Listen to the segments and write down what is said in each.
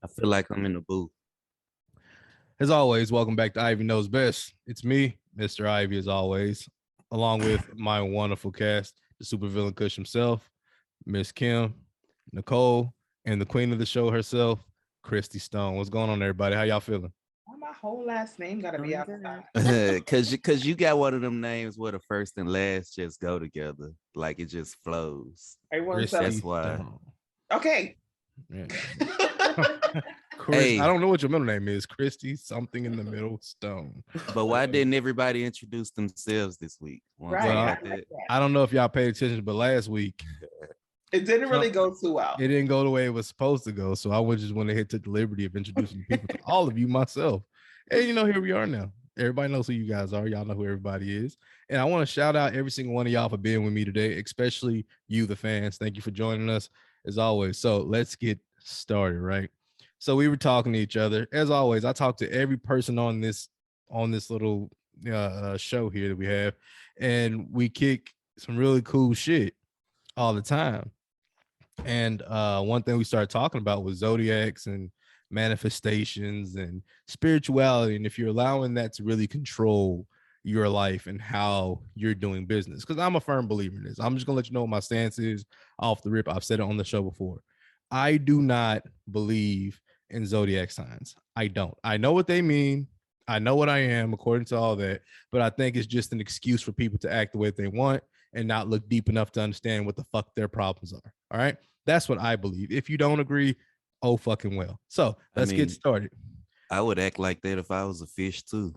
I feel like I'm in the booth. As always, welcome back to Ivy Knows Best. It's me, Mr. Ivy, as always, along with my wonderful cast, the supervillain Kush himself, Miss Kim, Nicole, and the queen of the show herself, Christy Stone. What's going on, everybody? How y'all feeling? Why my whole last name gotta be outside? Cause you got one of them names where the first and last just go together. Like it just flows. Everyone's That's why. Okay. Yeah. Chris, I don't know what your middle name is. Christy, something in the middle, Stone. But why didn't everybody introduce themselves this week? Right. I don't know if y'all paid attention, but last week it didn't really go too well. It didn't go the way it was supposed to go. So I would just went ahead, took the liberty of introducing people to all of you myself. And here we are now. Everybody knows who you guys are. Y'all know who everybody is. And I want to shout out every single one of y'all for being with me today, especially you, the fans. Thank you for joining us as always. So let's get started, right? So we were talking to each other. As always, I talk to every person on this little show here that we have, and we kick some really cool shit all the time. And one thing we started talking about was zodiacs and manifestations and spirituality, and if you're allowing that to really control your life and how you're doing business. Because I'm a firm believer in this. I'm just gonna let you know what my stance is off the rip. I've said it on the show before. I do not believe in zodiac signs. I don't. I know what they mean. I know what I am according to all that, but I think it's just an excuse for people to act the way they want and not look deep enough to understand what the fuck their problems are. All right. That's what I believe. If you don't agree, oh fucking well. So let's get started. I would act like that if I was a fish too.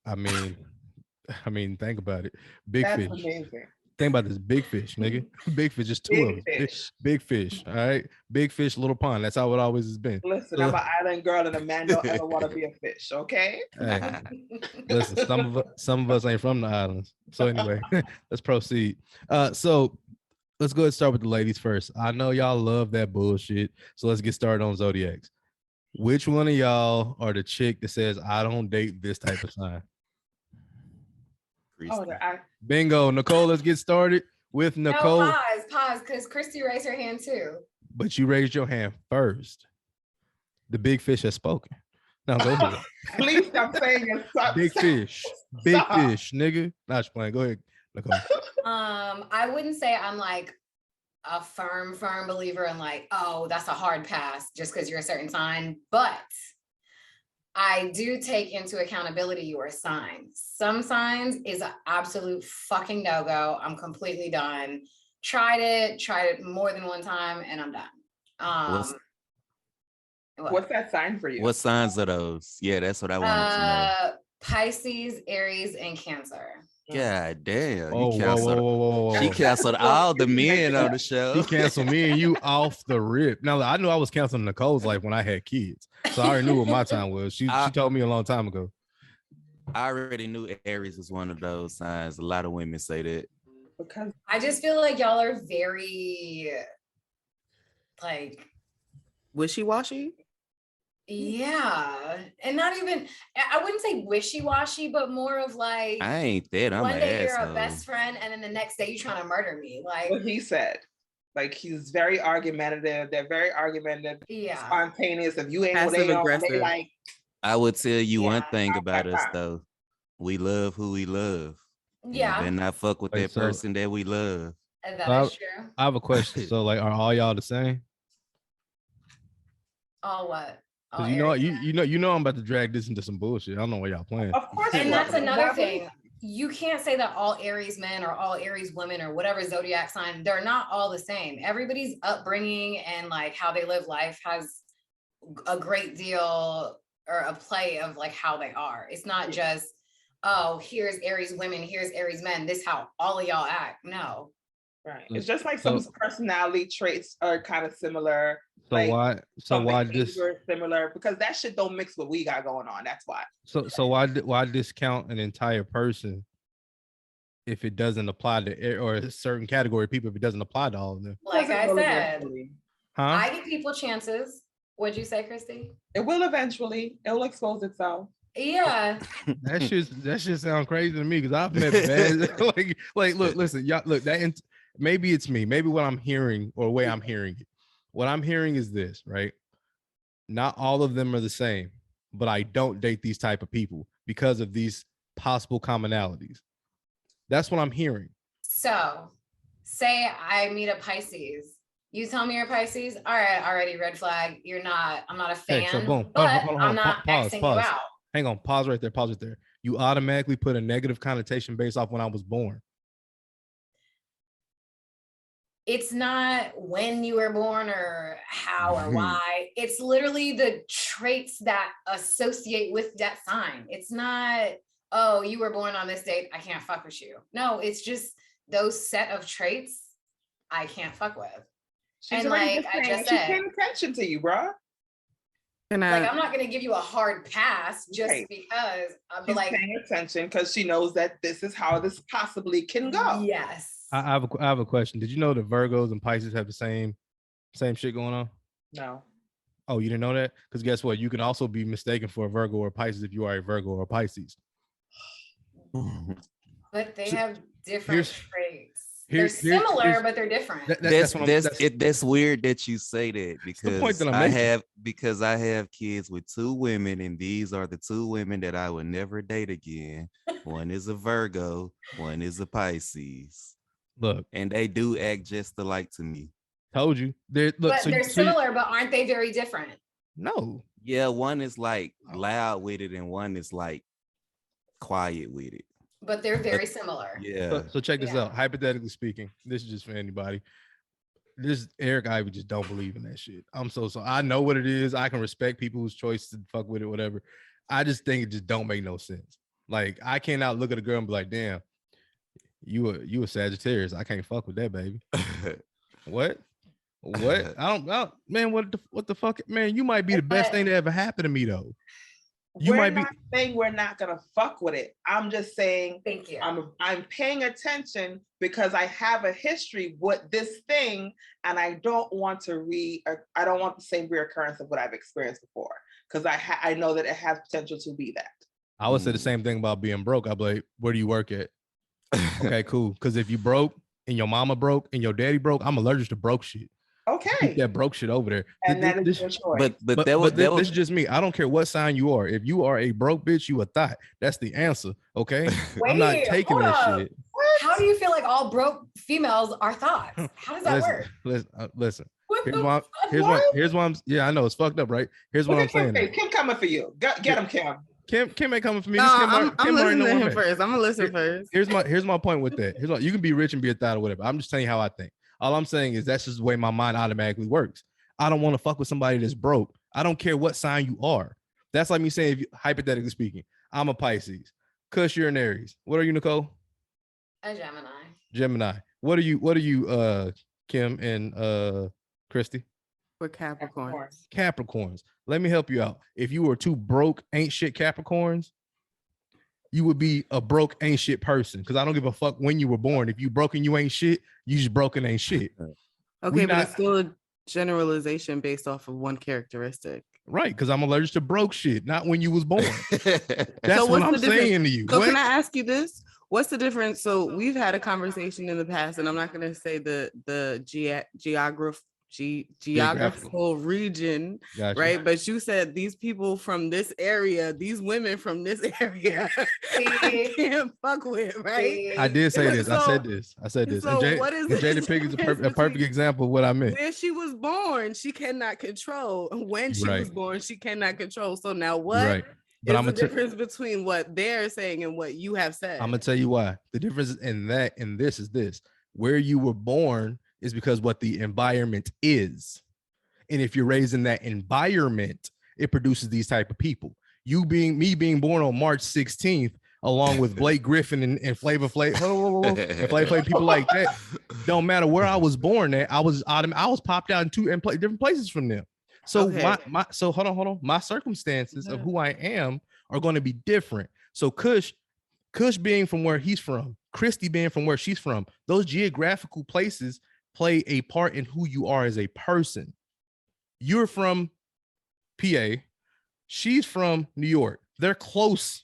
I mean, think about it. Big That's fish. Amazing. Think about this. Big fish, nigga. Big fish, just two of them. Big fish. All right. Big fish, little pond. That's how it always has been. Listen, I'm an island girl and a man don't ever want to be a fish, okay? Hey, listen, some of us ain't from the islands. So anyway, let's proceed. So let's go ahead and start with the ladies first. I know y'all love that bullshit. So let's get started on zodiacs. Which one of y'all are the chick that says, I don't date this type of sign? Bingo. Nicole, let's get started with Nicole. No, pause, because Christy raised her hand too. But you raised your hand first. The big fish has spoken. Now go ahead. Please stop saying it. Big fish. Big fish, nigga. Not just playing. Go ahead, Nicole. I wouldn't say I'm like a firm believer in like, oh, that's a hard pass just because you're a certain sign, but I do take into accountability your signs. Some signs is an absolute fucking no-go. I'm completely done. Tried it more than one time, and I'm done. What's that sign for you? What signs are those? Yeah, that's what I wanted to know. Pisces, Aries, and Cancer. God damn. Whoa. She canceled all the men on the show. She canceled me and you off the rip. Now, I knew I was canceling Nicole's life when I had kids. So I already knew what my time was. She told me a long time ago. I already knew Aries was one of those signs. A lot of women say that. Because I just feel like y'all are very, like... wishy-washy? Yeah, and not even, I wouldn't say wishy-washy, but more of like, I ain't that. I'm one day asshole. you're a best friend, and then the next day you're trying to murder me. Like what he said, like he's very argumentative. They're very argumentative, spontaneous. If you ain't what they don't, they like. I would tell you one thing about us though: we love who we love. Yeah, and not fuck with that person that we love. And that is true. I have a question. So, like, are all y'all the same? All what? Because you know I'm about to drag this into some bullshit. I don't know what y'all playing. Of course. And that's another thing. You can't say that all Aries men or all Aries women or whatever zodiac sign, they're not all the same. Everybody's upbringing and like how they live life has a great deal or a play of like how they are. It's not just, oh, here's Aries women, here's Aries men. This how all of y'all act. No. Right. It's just like some personality traits are kind of similar. So like why this similar? Because that shit don't mix what we got going on. That's why. So why discount an entire person if it doesn't apply to or a certain category of people if it doesn't apply to all of them? Like I said, I give people chances. What'd you say, Christy? It will eventually. It will expose itself. Yeah. that shit sound crazy to me because I've met bad look, listen, y'all look that maybe it's me. Maybe what I'm hearing or the way I'm hearing it. what I'm hearing is this, right? Not all of them are the same, but I don't date these type of people because of these possible commonalities. That's what I'm hearing. So say I meet a Pisces. You tell me you're a Pisces. All right, already red flag. I'm not a fan, Okay, so boom. but Hold on, I'm not Xing you out. Hang on, pause right there. You automatically put a negative connotation based off when I was born. It's not when you were born or how or why. It's literally the traits that associate with that sign. It's not, oh, you were born on this date, I can't fuck with you. No, it's just those set of traits I can't fuck with. She's and like I just said, she's paying attention to you, bro. And I'm not going to give you a hard pass just because I'm paying attention because she knows that this is how this possibly can go. Yes. I have a question. Did you know that Virgos and Pisces have the same shit going on? No. Oh, you didn't know that? Because guess what? You can also be mistaken for a Virgo or a Pisces if you are a Virgo or a Pisces. But they have different traits. They're similar, but they're different. That's weird that you say that because I have kids with 2 women, and these are the 2 women that I would never date again. One is a Virgo, one is a Pisces. Look, and they do act just alike to me. Told you. They're similar, but aren't they very different? No. Yeah, one is like loud with it, and one is like quiet with it. But they're very similar. Yeah. So check this out. Hypothetically speaking, this is just for anybody. This Eric Ivy just don't believe in that shit. I'm so I know what it is. I can respect people's choice to fuck with it, whatever. I just think it just don't make no sense. Like I cannot look at a girl and be like, damn, you a Sagittarius. I can't fuck with that, baby. What? I don't man, what the fuck? Man, you might be the best thing that ever happened to me though. We're not saying we're not gonna fuck with it. I'm just saying, thank you. I'm paying attention because I have a history with this thing, and I don't want the same reoccurrence of what I've experienced before. Because I know that it has potential to be that. I would say the same thing about being broke. I'd be like, where do you work at? Okay, cool. Because if you broke and your mama broke and your daddy broke, I'm allergic to broke shit. Okay. Keep that broke shit over there. And that is your choice. But this is just me. I don't care what sign you are. If you are a broke bitch, you a thought. That's the answer. Okay. I'm not taking that shit. What? How do you feel like all broke females are thoughts? How does that work? Listen. Here's why I'm yeah, I know it's fucked up, right? Here's what I'm saying. Kim coming for you. Get him, Kim. Kim ain't coming for me. No, I'm listening to him first. I'm gonna listen first. Here's my point with that. You can be rich and be a thought or whatever. I'm just telling you how I think. All I'm saying is that's just the way my mind automatically works. I don't want to fuck with somebody that's broke. I don't care what sign you are. That's like me saying, hypothetically speaking, I'm a Pisces. Kush, you're an Aries. What are you, Nicole? A Gemini. What are you, Kim and Christy? We're Capricorns. Let me help you out. If you were 2 broke, ain't shit Capricorns, you would be a broke, ain't shit person. Because I don't give a fuck when you were born. If you broke and you ain't shit, you just broke and ain't shit. Okay, but it's still a generalization based off of one characteristic. Right, because I'm allergic to broke shit, not when you was born. That's what I'm saying to you. So can I ask you this? What's the difference? So we've had a conversation in the past, and I'm not going to say the geographical region, gotcha. Right? But you said these people from this area, these women from this area, I can't fuck with, right? I did say this. I said this. So Jada Pig is a perfect example of what I meant. Where she was born, she cannot control. When she was born, she cannot control. So now what? Right. But is the difference between what they're saying and what you have said? I'm gonna tell you why. The difference in that and this is this: where you were born is because what the environment is. And if you're raised in that environment, it produces these type of people. Me being born on March 16th, along with Blake Griffin and Flavor Flav, and Flavor people like that, don't matter where I was born at, I was popped out in different places from them. So so hold on. My circumstances of who I am are going to be different. So Kush being from where he's from, Christy being from where she's from, those geographical places play a part in who you are as a person. You're from PA. She's from New York. They're close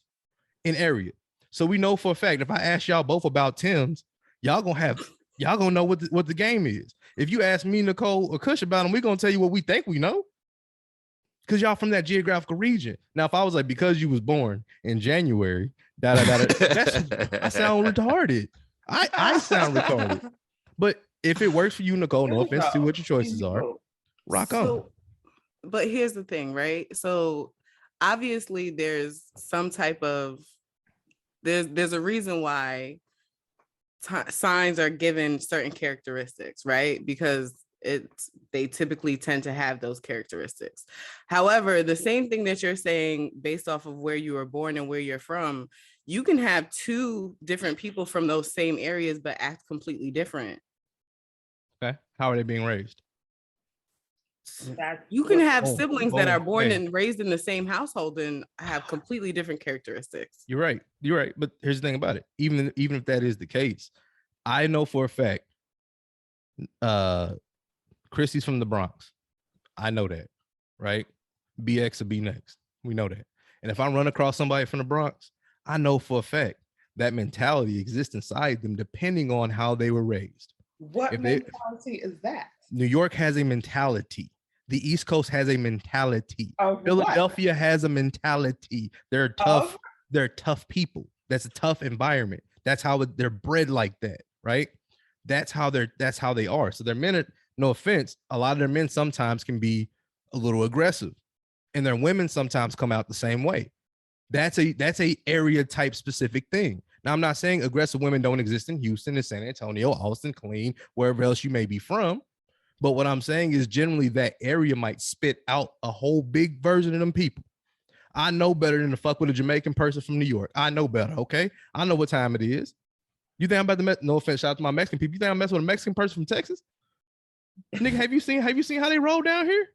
in area. So we know for a fact, if I ask y'all both about Tim's, y'all gonna have Y'all gonna know what the game is. If you ask me, Nicole, or Kush about them, we're gonna tell you what we think we know. Because y'all from that geographical region. Now, if I was like, because you was born in January, I sound retarded. I sound retarded. But if it works for you, Nicole, no offense to what your choices are, rock on. But here's the thing, right? So obviously there's some type of, there's a reason why signs are given certain characteristics, right? Because they typically tend to have those characteristics. However, the same thing that you're saying based off of where you were born and where you're from, you can have two different people from those same areas but act completely different. Okay, how are they being raised? You can have siblings that are born and raised in the same household and have completely different characteristics. You're right. But here's the thing about it. Even if that is the case, I know for a fact, Chrissy's from the Bronx. I know that, right? BX will be next. We know that. And if I run across somebody from the Bronx, I know for a fact that mentality exists inside them depending on how they were raised. What mentality is that? New York has a mentality. The East Coast has a mentality. Philadelphia has a mentality. They're tough. They're tough people. That's a tough environment. That's how they're bred like that, right? That's how they are. So their men, no offense, a lot of their men sometimes can be a little aggressive, and their women sometimes come out the same way. That's a area type specific thing. Now, I'm not saying aggressive women don't exist in Houston and San Antonio, Austin, Killeen, wherever else you may be from. But what I'm saying is generally that area might spit out a whole big version of them people. I know better than to fuck with a Jamaican person from New York. I know better, okay? I know what time it is. You think I'm about to mess? No offense, shout out to my Mexican people. You think I'm messing with a Mexican person from Texas? Nigga, have you seen how they roll down here?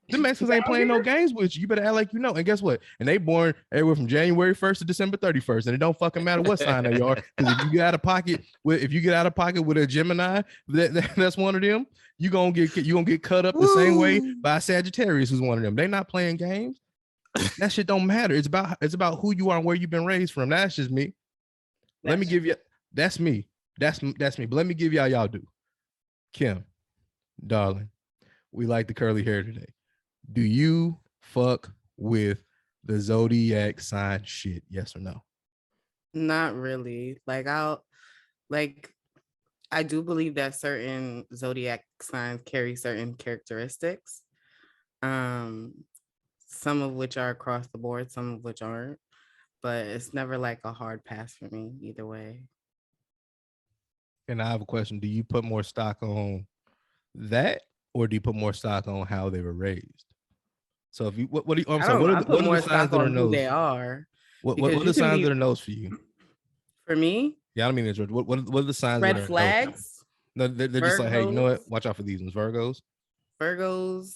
The Mexicans ain't playing no games with you. You better act like you know. And guess what? And they born everywhere from January 1st to December 31st. And it don't fucking matter what sign they are. Because if you get out of pocket with a Gemini, that's one of them, you gonna get cut up the same way by Sagittarius, who's one of them. They not playing games. That shit don't matter. It's about who you are and where you've been raised from. That's just me. Let me give you, that's me. That's me. But let me give y'all do. Kim, darling, we like the curly hair today. Do you fuck with the zodiac sign shit? Yes or no? Not really. I do believe that certain zodiac signs carry certain characteristics. Some of which are across the board, some of which aren't. But it's never like a hard pass for me either way. And I have a question. Do you put more stock on that, or do you put more stock on how they were raised? So if you what are the signs that are no's? They are. What are the signs that are no's for you? For me? Yeah, I don't mean to interrupt. What are the signs? Red flags? No, they're just like, hey, you know what? Watch out for these ones. Virgos,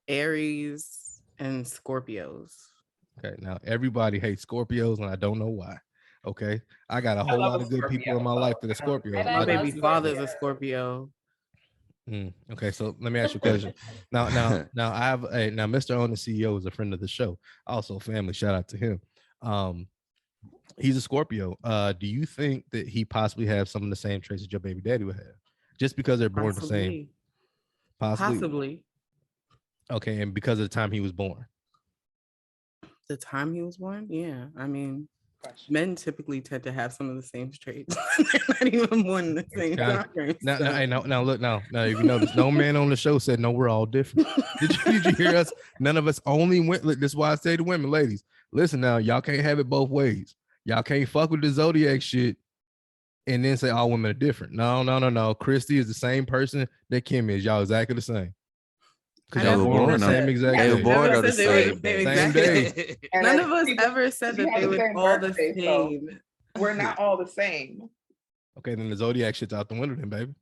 Aries, and Scorpios. Okay, now everybody hates Scorpios, and I don't know why. Okay, I got a whole lot of good people in my life that are Scorpios. My baby father's a Scorpio. Okay, so let me ask you a question. Now I have now Mr. Owen, the CEO, is a friend of the show, also family. Shout out to him. He's a Scorpio. Do you think that he possibly has some of the same traits that your baby daddy would have, just because they're born the same? Possibly. Okay, and because of the time he was born. The time he was born? Yeah, I mean, men typically tend to have some of the same traits. They're not even born in the same time frame. Now, look, if you notice, no man on the show said, no, we're all different. Did you hear us? None of us only went. Look, this is why I say to women, ladies, listen now, y'all can't have it both ways. Y'all can't fuck with the zodiac shit and then say all women are different. No. Christy is the same person that Kim is. Y'all exactly the same. They were born on the same day. None of us ever said that they were all the same. So we're not all the same. Okay, then the zodiac shit's out the window then, baby.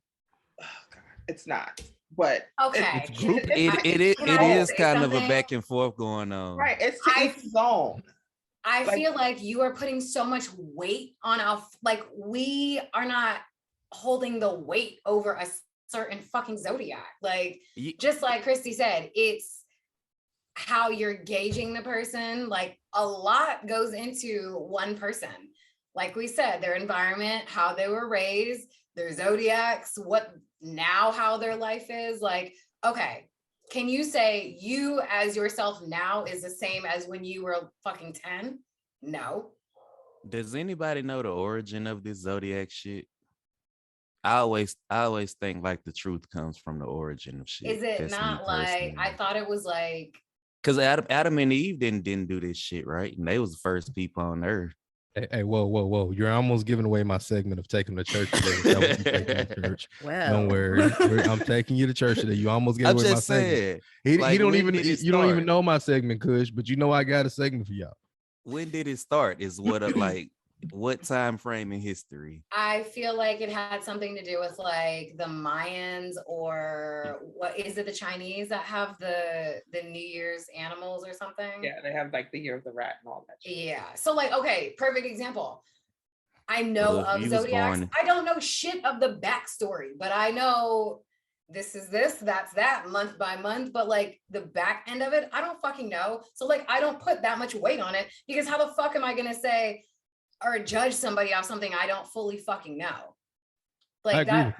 Oh, God. It's not. But okay, it is kind of a back and forth going on. Right. It's to each zone. I feel like you are putting so much weight on we are not holding the weight over a certain fucking zodiac. Just like Christy said, it's how you're gauging the person. Like, a lot goes into one person. like we said, their environment, how they were raised, their zodiacs, how their life is. Like, okay, can you say you as yourself now is the same as when you were fucking 10? No. Does anybody know the origin of this zodiac shit? I always think like the truth comes from the origin of shit. Is it That's not like, I thought it was like, because Adam and Eve didn't do this shit, right? And they was the first people on earth. Hey, whoa. You're almost giving away my segment of taking to church today. Church. Well, don't worry. I'm taking you to church today. You almost gave away my segment. He don't even you don't even know my segment, Kush, but you know I got a segment for y'all. When did it start? Is what time frame in history? I feel like it had something to do with like the Mayans, or what is it, the Chinese that have the New Year's animals or something? Yeah, they have like the year of the rat and all that shit. Yeah. So like, okay, perfect example. I know of zodiacs. I don't know shit of the backstory, but I know this is this, that's that, month by month, but like the back end of it, I don't fucking know. So like, I don't put that much weight on it, because how the fuck am I going to say or judge somebody off something I don't fully fucking know? Like that,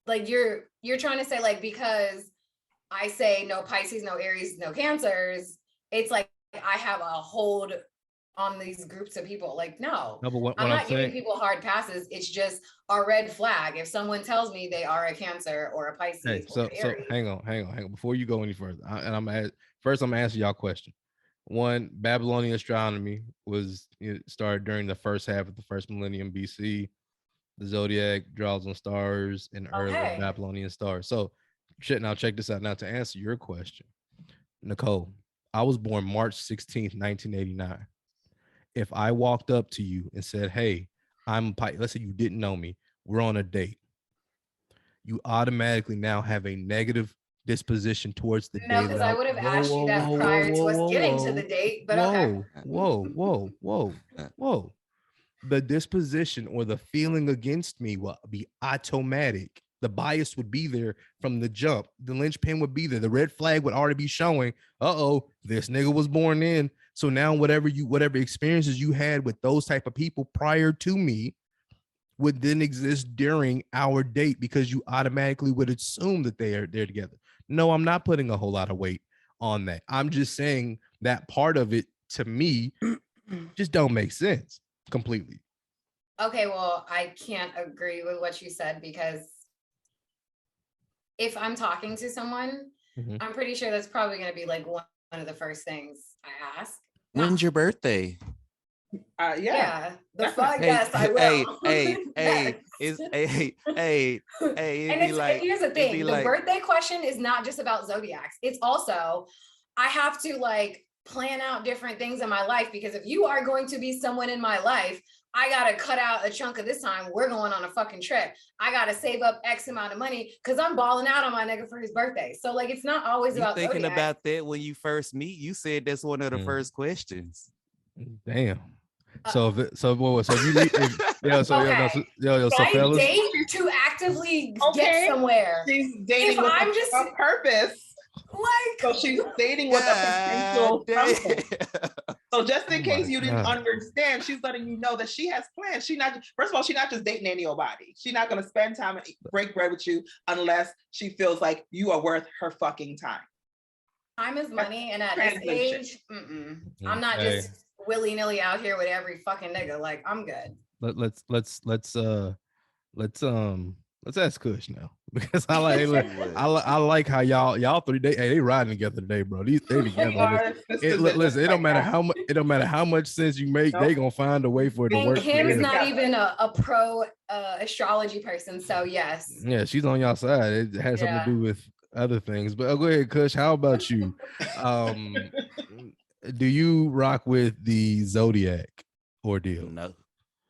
like you're trying to say like, because I say no Pisces, no Aries, no Cancers, it's like I have a hold on these groups of people. Like, no, but I'm not giving people hard passes. It's just a red flag. If someone tells me they are a Cancer or a Pisces, hey, so hang on. Before you go any further, I'm gonna answer y'all question. One, Babylonian astronomy was started during the first half of the first millennium BC. The zodiac draws on stars and early Babylonian stars. So, now check this out. Now, to answer your question, Nicole, I was born March 16th, 1989. If I walked up to you and said, "Hey, I'm Pisces," let's say you didn't know me, we're on a date, you automatically now have a negative disposition towards the date. No, because I would have asked you that prior to us getting to the date. But okay. Whoa. The disposition or the feeling against me will be automatic. The bias would be there from the jump. The linchpin would be there. The red flag would already be showing, this nigga was born in. So now whatever experiences you had with those type of people prior to me would then exist during our date, because you automatically would assume that they're together. No, I'm not putting a whole lot of weight on that. I'm just saying that part of it to me just don't make sense completely. Okay, well, I can't agree with what you said, because if I'm talking to someone, I'm pretty sure that's probably going to be like one of the first things I ask. When's your birthday? Yeah. The fuck, yes, I will. Here's the thing. The birthday question is not just about zodiacs. It's also, I have to like plan out different things in my life, because if you are going to be someone in my life, I got to cut out a chunk of this time. We're going on a fucking trip. I got to save up X amount of money because I'm balling out on my nigga for his birthday. So like, it's not always about thinking about that when you first meet. You said that's one of the first questions. Damn. So if you meet, so fellas, date to actively get somewhere. She's dating with a purpose. Like, so she's dating with a potential something. So just in case you didn't understand, she's letting you know that she has plans. She's not just dating anybody. She's not going to spend time and break bread with you unless she feels like you are worth her fucking time. Time is money, and at this age, I'm not just willy-nilly out here with every fucking nigga. Like, I'm good. Let's ask Kush now, because I like how y'all three they riding together today, bro. They together. Listen, it don't matter how much sense you make, they gonna find a way for it to work. Kim's not even a pro astrology person, so yes. Yeah, she's on y'all side. It has something to do with other things. But go ahead, Kush. How about you? Do you rock with the zodiac ordeal? No.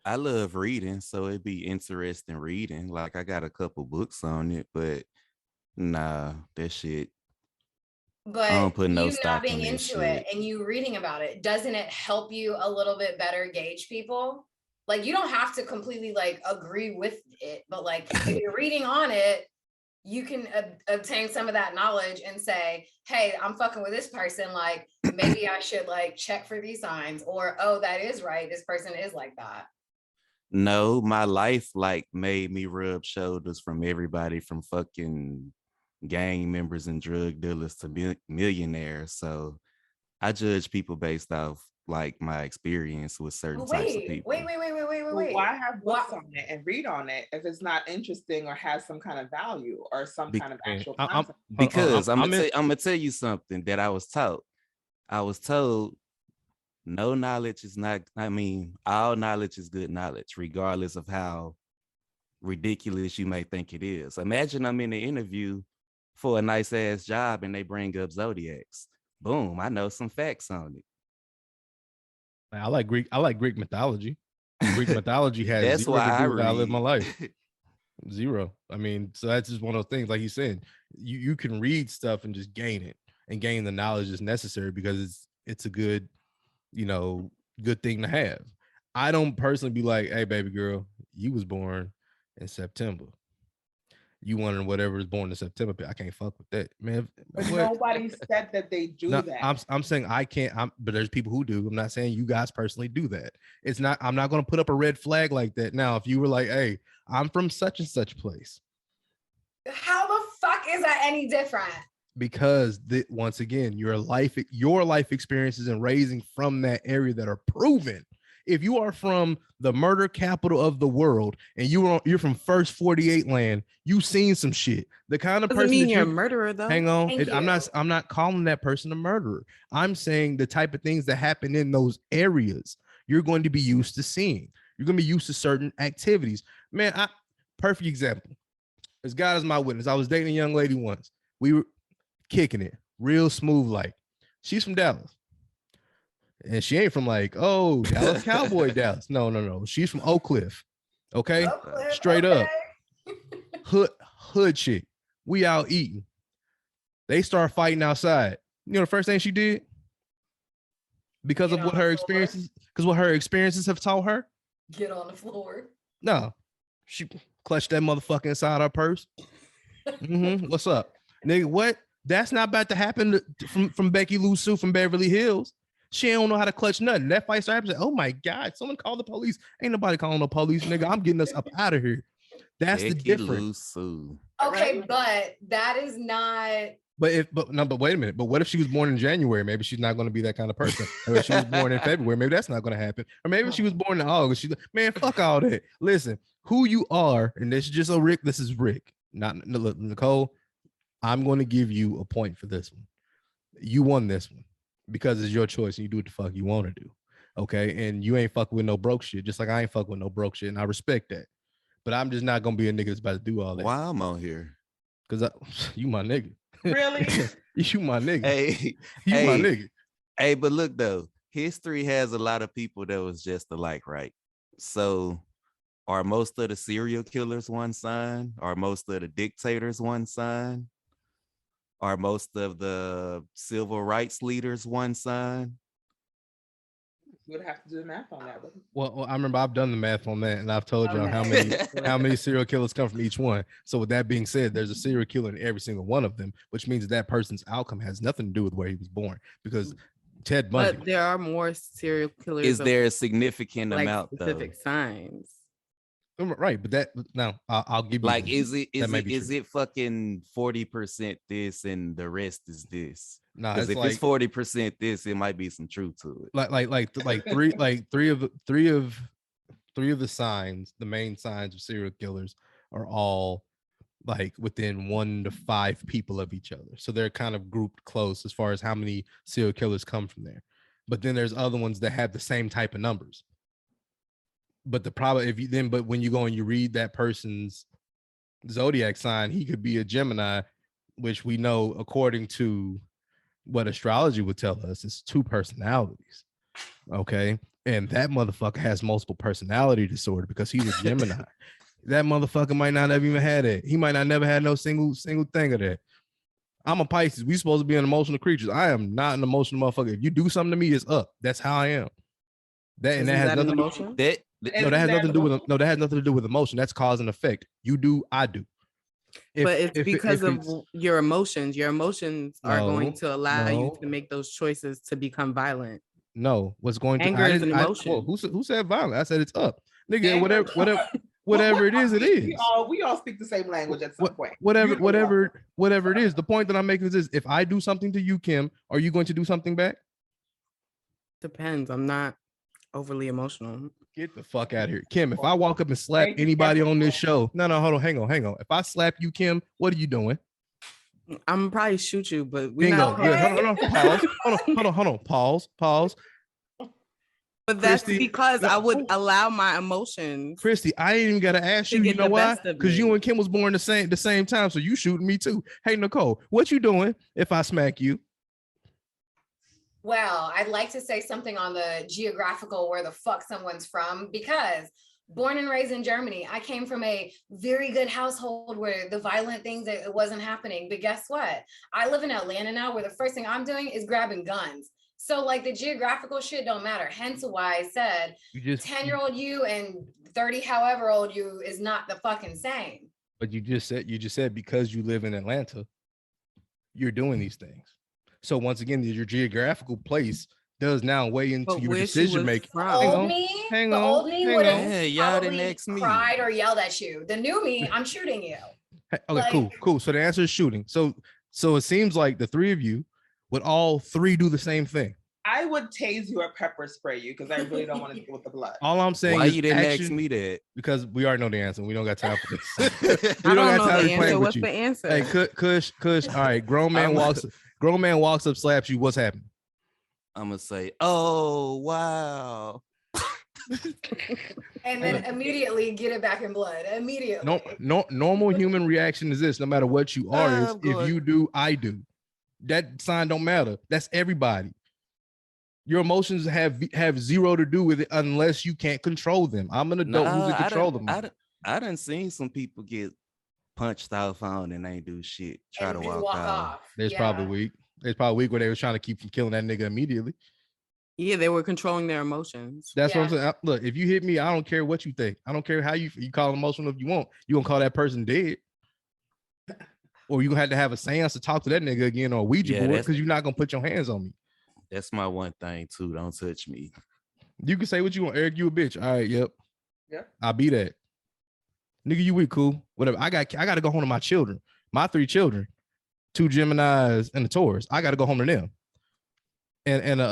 I love reading, so it'd be interesting reading. Like, I got a couple books on it, but nah, that shit. But I don't put no stock in being into it and you reading about it, doesn't it help you a little bit better gauge people? Like, you don't have to completely like agree with it, but like if you're reading on it, you can obtain some of that knowledge and say, hey, I'm fucking with this person. Like, maybe I should like check for these signs, or, oh, that is right. This person is like that. No, my life like made me rub shoulders from everybody from fucking gang members and drug dealers to millionaires. So I judge people based off like my experience with certain types of people. Wait. Well, why have books on it and read on it if it's not interesting or has some kind of value or some kind of actual concept? Because I'm gonna tell you something that I was taught. I was told no knowledge is not, I mean, all knowledge is good knowledge, regardless of how ridiculous you may think it is. Imagine I'm in an interview for a nice ass job and they bring up zodiacs. Boom, I know some facts on it. I like Greek mythology. Greek mythology has that's zero why to do with how I live my life. Zero. I mean, so that's just one of those things. Like you said, you can read stuff and just gain it and gain the knowledge that's necessary because it's a good, good thing to have. I don't personally be like, hey, baby girl, you was born in September. You wondering whatever is born in September, I can't fuck with that, man. But nobody said that they do that. I'm saying I can't. But there's people who do. I'm not saying you guys personally do that. It's not. I'm not going to put up a red flag like that. Now, if you were like, hey, I'm from such and such place. How the fuck is that any different? Because once again, your life experiences and raising from that area that are proven. If you are from the murder capital of the world and you're from First 48 land, you've seen some shit. The kind of person mean you're a murderer, though. Hang on, I'm not calling that person a murderer. I'm saying the type of things that happen in those areas you're going to be used to seeing. You're going to be used to certain activities. Man, perfect example. As God is my witness, I was dating a young lady once. We were kicking it real smooth. Like, she's from Dallas. And she ain't from like, oh, Dallas Cowboy Dallas. No. She's from Oak Cliff. Okay. Straight up. Hood chick. We out eating. They start fighting outside. You know the first thing she did? Because of what her experiences have taught her? Get on the floor. No. She clutched that motherfucker inside her purse. What's up? Nigga, what? That's not about to happen from Becky Lou Sue from Beverly Hills. She don't know how to clutch nothing. That fight started. Oh my God, someone called the police. Ain't nobody calling the police, nigga. I'm getting us up out of here. That's Becky the difference. Okay, but that is not. But wait a minute. But what if she was born in January? Maybe she's not going to be that kind of person. Or if she was born in February, maybe that's not going to happen. Or maybe if she was born in August. Man, fuck all that. Listen, who you are, and this is just a Rick. This is Rick, not Nicole. I'm going to give you a point for this one. You won this one. Because it's your choice and you do what the fuck you want to do. Okay. And you ain't fucking with no broke shit, just like I ain't fucking with no broke shit. And I respect that. But I'm just not gonna be a nigga that's about to do all that. Why I'm on here? Because you my nigga. Really? You my nigga. Hey, my nigga. Hey, but look though, history has a lot of people that was just alike, right? So are most of the serial killers one sign? Are most of the dictators one sign? Are most of the civil rights leaders one sign? You would have to do the math on that. Well, I remember I've done the math on that, and I've told you how many serial killers come from each one. So with that being said, there's a serial killer in every single one of them, which means that person's outcome has nothing to do with where he was born. Because Ted Bundy. But there are more serial killers. Is there a significant amount specific though? Signs? Right, but that now I'll give you like is it fucking 40% this and the rest is this? No, because if it's 40% this, it might be some truth to it. Three of the signs, the main signs of serial killers are all like within 1 to 5 people of each other, so they're kind of grouped close as far as how many serial killers come from there. But then there's other ones that have the same type of numbers. But the problem, but when you go and you read that person's zodiac sign, he could be a Gemini, which we know, according to what astrology would tell us, is 2 personalities. Okay. And that motherfucker has multiple personality disorder because he's a Gemini. That motherfucker might not have even had it. He might not never had no single thing of that. I'm a Pisces. We supposed to be an emotional creatures. I am not an emotional motherfucker. If you do something to me, it's up. That's how I am. That has nothing to do with that. No, that has nothing to do with emotion. That's cause and effect. You do, I do. But it's because of your emotions. Your emotions are going to allow you to make those choices to become violent. No, what's going to anger is an emotion. Who said violent? I said it's up. Nigga, whatever it is, it is. We all speak the same language at some point. Whatever it is. The point that I'm making is this: if I do something to you, Kim, are you going to do something back? Depends. I'm not overly emotional. Get the fuck out of here, Kim. If I walk up and slap anybody on this show, no, hold on, hang on. If I slap you, Kim, what are you doing? I'm probably shoot you, but we Bingo. not. Hold on. Pause. But that's Christy, because I would allow my emotions. Christy, I ain't even gotta ask you. You know why? Because you and Kim was born the same time, so you shooting me too. Hey, Nicole, what you doing if I smack you? Well, I'd like to say something on the geographical where the fuck someone's from, because born and raised in Germany, I came from a very good household where the violent things, it wasn't happening. But guess what? I live in Atlanta now, where the first thing I'm doing is grabbing guns. So like the geographical shit don't matter. Hence why I said 10-year-old you and 30 however old you is not the fucking same. But you just said because you live in Atlanta, you're doing these things. So once again, your geographical place does now weigh into your decision making. The old me would have probably cried or yelled at you. The new me, I'm shooting you. Okay, cool. So the answer is shooting. So it seems like the three of you would all three do the same thing. I would tase you or pepper spray you because I really don't want to deal with the blood. All I'm saying is, why you didn't ask me that? Because we already know the answer. We don't got time for this. I don't know the answer. What's the answer? Hey, Kush. All right, grown man walks up, slaps you. What's happening? I'm gonna say, "Oh wow," and then immediately get it back in blood. Immediately. No, normal human reaction is this: no matter what you are, is if you do, I do. That sign don't matter. That's everybody. Your emotions have zero to do with it unless you can't control them. I'm an adult who can control them. I done seen some people get punched out on and ain't do shit. Try to walk off. There's probably a week where they was trying to keep from killing that nigga immediately. Yeah, they were controlling their emotions. That's what I'm saying. Look, if you hit me, I don't care what you think. I don't care how you call emotional if you want. You gonna call that person dead. Or you gonna have to have a seance to talk to that nigga again or a Ouija board because you're not gonna put your hands on me. That's my one thing too. Don't touch me. You can say what you want, Eric. You a bitch. All right, yep. Yeah. I'll be that. Nigga, you weak, cool. Whatever. I gotta go home to my children. My 3 children, 2 Geminis and a Taurus. I gotta go home to them. And 2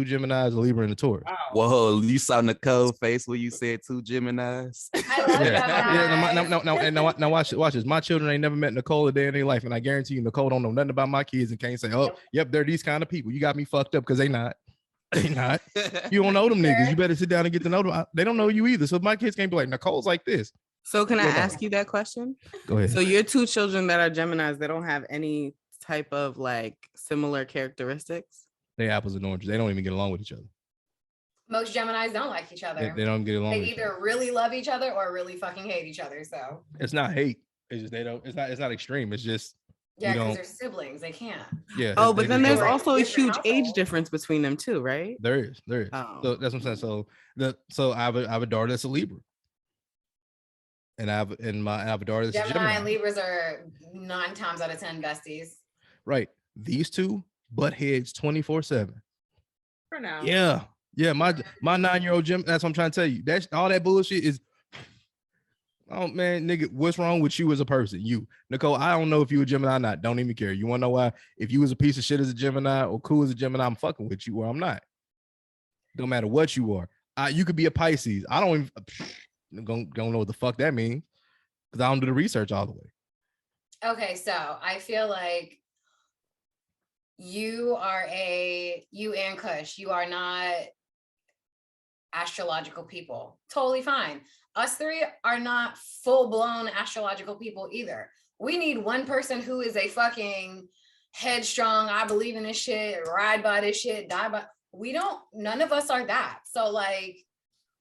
Geminis, a Libra, and a Taurus. Whoa, you saw Nicole's face when you said 2 Geminis. Now watch this. My children ain't never met Nicole a day in their life, and I guarantee you, Nicole don't know nothing about my kids and can't say, "Oh, yep, they're these kind of people." You got me fucked up because they not. They not. You don't know them niggas. You better sit down and get to know them. They don't know you either. So my kids can't be like, Nicole's like this. So can I ask you that question? Go ahead. So your 2 children that are Geminis, they don't have any type of like similar characteristics? They apples and oranges. They don't even get along with each other. Most Geminis don't like each other. They don't get along. They either really love each other or really fucking hate each other. So it's not hate. It's just they don't. It's not extreme. It's just because they're siblings. They can't. Yeah. Oh, but then there's also a huge age difference between them too, right? There is. Oh. So that's what I'm saying. So I have a daughter that's a Libra. And I have a daughter that's a Gemini. And Libras are 9 times out of 10 besties. Right. These two butt heads 24/7. For now. Yeah. My 9-year-old Gem. That's what I'm trying to tell you. That's all that bullshit is. Oh man, nigga, what's wrong with you as a person? You, Nicole, I don't know if you a Gemini or not. Don't even care. You want to know why? If you was a piece of shit as a Gemini or cool as a Gemini, I'm fucking with you or I'm not. Don't matter what you are. You could be a Pisces. I don't even don't know what the fuck that means because I don't do the research all the way. Okay, so I feel like you and Kush, you are not astrological people. Totally fine. Us 3 are not full-blown astrological people either. We need one person who is a fucking headstrong, I believe in this shit, ride by this shit, die by. None of us are that. So like,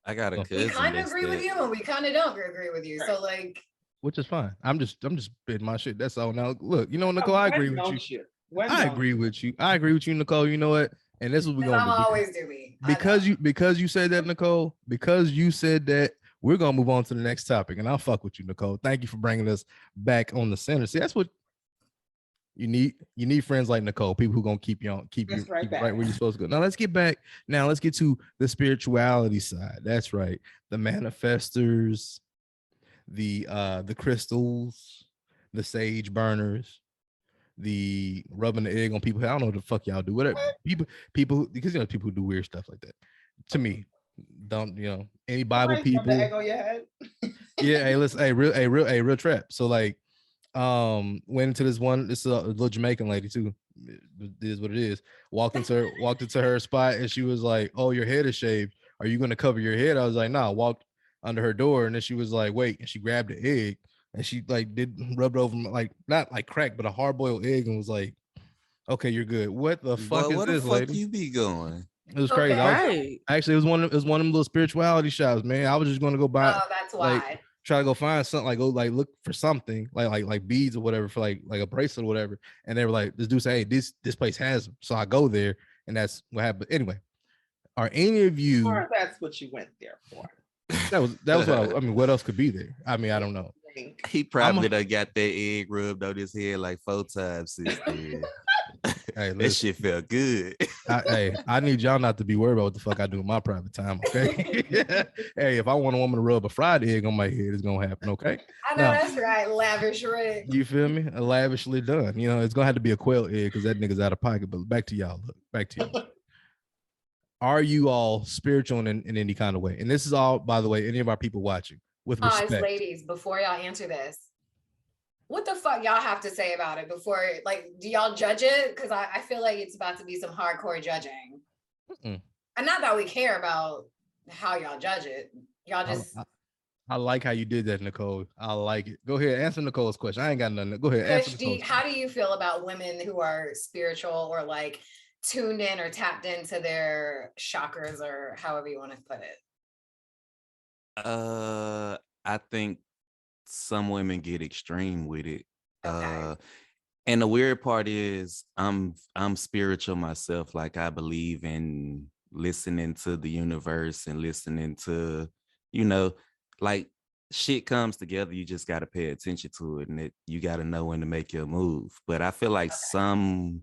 I got a cousin. We kind of agree with you and we kind of don't agree with you. Right. So like, which is fine. I'm just spitting my shit. That's all. Now look, you know, Nicole, I agree with you. I agree with you, Nicole. You know what? And this is what we're gonna do. I'm always doing because you said that, Nicole. Because you said that, we're gonna move on to the next topic. And I'll fuck with you, Nicole. Thank you for bringing us back on the center. See, that's what You need friends like Nicole, people who gonna keep you keep you right where you're supposed to go. Now let's get to the spirituality side. That's right. The manifestors, the crystals, the sage burners, the rubbing the egg on people. I don't know what the fuck y'all do. Whatever. People because people who do weird stuff like that. To me, don't any Bible people. The egg on your head. Yeah, hey, listen, real trap. So like went into this a little Jamaican lady too. It is what it is. Walked into her spot and she was like, "Oh, your head is shaved. Are you gonna cover your head?" I was like, "Nah." Walked under her door and then she was like, "Wait," and she grabbed the egg and she like rubbed over like not like crack, but a hard-boiled egg and was like, "Okay, you're good." What the fuck is this, lady? You be going? It was crazy. Right. Actually, it was one of them little spirituality shops, man. I was just going to go buy. Oh, that's why. Like, try to go find something, like go like look for something like beads or whatever for like a bracelet or whatever. And they were like, this dude say, "Hey, this place has them." So I go there, and that's what happened. But anyway, are any of you? Or that's what you went there for. That was what I mean. What else could be there? I mean, I don't know. He probably done got that egg rubbed on his head like 4 times since then. Hey, that shit felt good. I need y'all not to be worried about what the fuck I do in my private time, okay? Hey, if I want a woman to rub a fried egg on my head, it's gonna happen, okay? I know that's right, lavish rig. You feel me? Lavishly done. It's gonna have to be a quail egg because that nigga's out of pocket. But back to y'all. Are you all spiritual in any kind of way? And this is all, by the way, any of our people watching with respect. Ladies, before y'all answer this, what the fuck y'all have to say about it before, like, do y'all judge it? Because I feel like it's about to be some hardcore judging. And not that we care about how y'all judge it. Y'all just... I like how you did that, Nicole. I like it. Go ahead, answer Nicole's question. I ain't got nothing. Go ahead. How do you feel about women who are spiritual or like tuned in or tapped into their chakras or however you want to put it? I think some women get extreme with it. Okay. And the weird part is I'm spiritual myself. Like I believe in listening to the universe and listening to, like shit comes together. You just got to pay attention to it and you got to know when to make your move. But I feel like some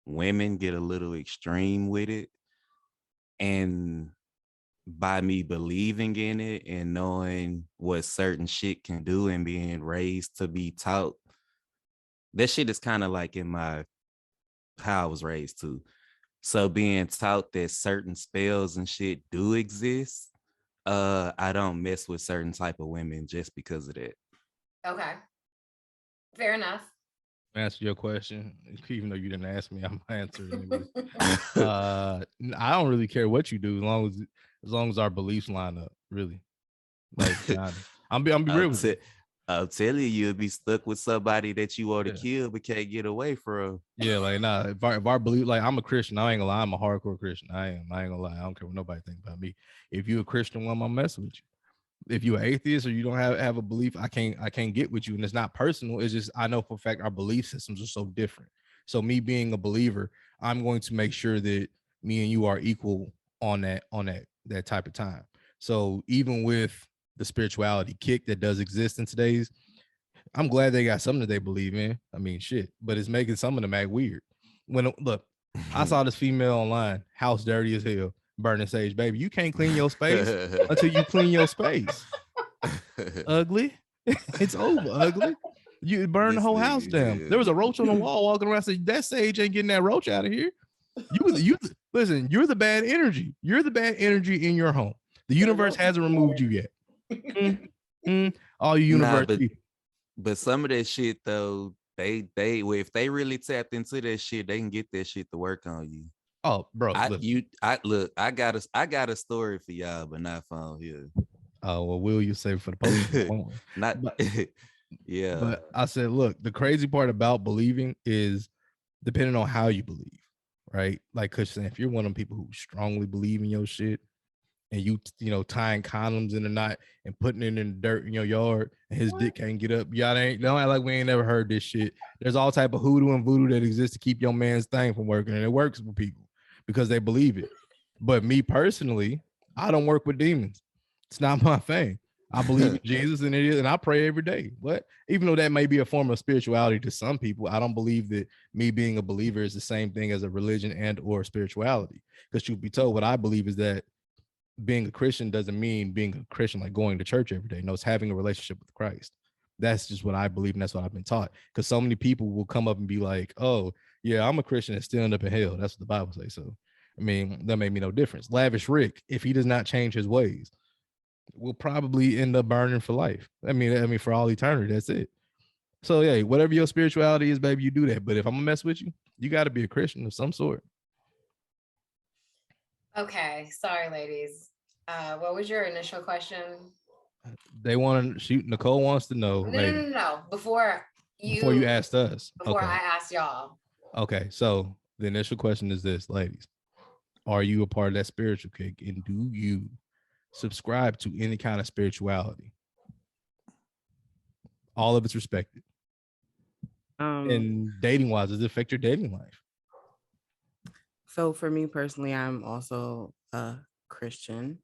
women get a little extreme with it. And by me believing in it and knowing what certain shit can do and being raised to be taught, that shit is kind of like in how I was raised too. So being taught that certain spells and shit do exist, I don't mess with certain type of women just because of that. Okay. Fair enough. Answer your question, even though you didn't ask me, I'm answering it. I don't really care what you do as long as our beliefs line up, really. Like, I'm be real with you. I'll tell you, you'll be stuck with somebody that you want to kill but can't get away from. Yeah, like nah. If our belief, like I'm a Christian, I ain't gonna lie, I'm a hardcore Christian. I ain't gonna lie. I don't care what nobody think about me. If you a Christian, I'm gonna mess with you. If you're an atheist or you don't have a belief, I can't get with you. And it's not personal. It's just I know for a fact our belief systems are so different. So me being a believer, I'm going to make sure that me and you are equal on that type of time. So even with the spirituality kick that does exist in today's, I'm glad they got something that they believe in. I mean, shit, but it's making some of them act weird. Look, I saw this female online, house dirty as hell, burning sage. Baby, you can't clean your space until you clean your space. Ugly. It's over, ugly. You burn the whole house down. There was a roach on the wall walking around. Said that sage ain't getting that roach out of here. Listen, you're the bad energy. You're the bad energy in your home. The universe hasn't removed you yet. All you universe people. But some of that shit though, they if they really tapped into that shit, they can get that shit to work on you. Oh, bro. I got a story for y'all, but not for here. Oh, well, will you save for the post? Yeah. But I said, look, the crazy part about believing is depending on how you believe, right? Like Kush saying, if you're one of them people who strongly believe in your shit and you tying condoms in the knot and putting it in the dirt in your yard and his dick can't get up, y'all don't act like we ain't never heard this shit. There's all type of hoodoo and voodoo that exists to keep your man's thing from working, and it works for people because they believe it. But me personally, I don't work with demons. It's not my thing. I believe in Jesus, and it is, and I pray every day. But even though that may be a form of spirituality to some people, I don't believe that me being a believer is the same thing as a religion and or spirituality. Because truth be told, what I believe is that being a Christian doesn't mean being a Christian like going to church every day. No, it's having a relationship with Christ. That's just what I believe, and that's what I've been taught. Because so many people will come up and be like, "Oh, yeah, I'm a Christian and still end up in hell." That's what the Bible says. So, I mean, that made me no difference. Lavish Rick, if he does not change his ways, will probably end up burning for life. I mean, for all eternity. That's it. So, yeah, whatever your spirituality is, baby, you do that. But if I'm gonna mess with you, you got to be a Christian of some sort. Okay, sorry, ladies. What was your initial question? They want to shoot. Nicole wants to know. No. Before you asked us. Before I asked y'all. Okay, so the initial question is this, ladies: are you a part of that spiritual kick, and do you subscribe to any kind of spirituality? All of it's respected. And dating wise, does it affect your dating life? So for me personally, I'm also a Christian.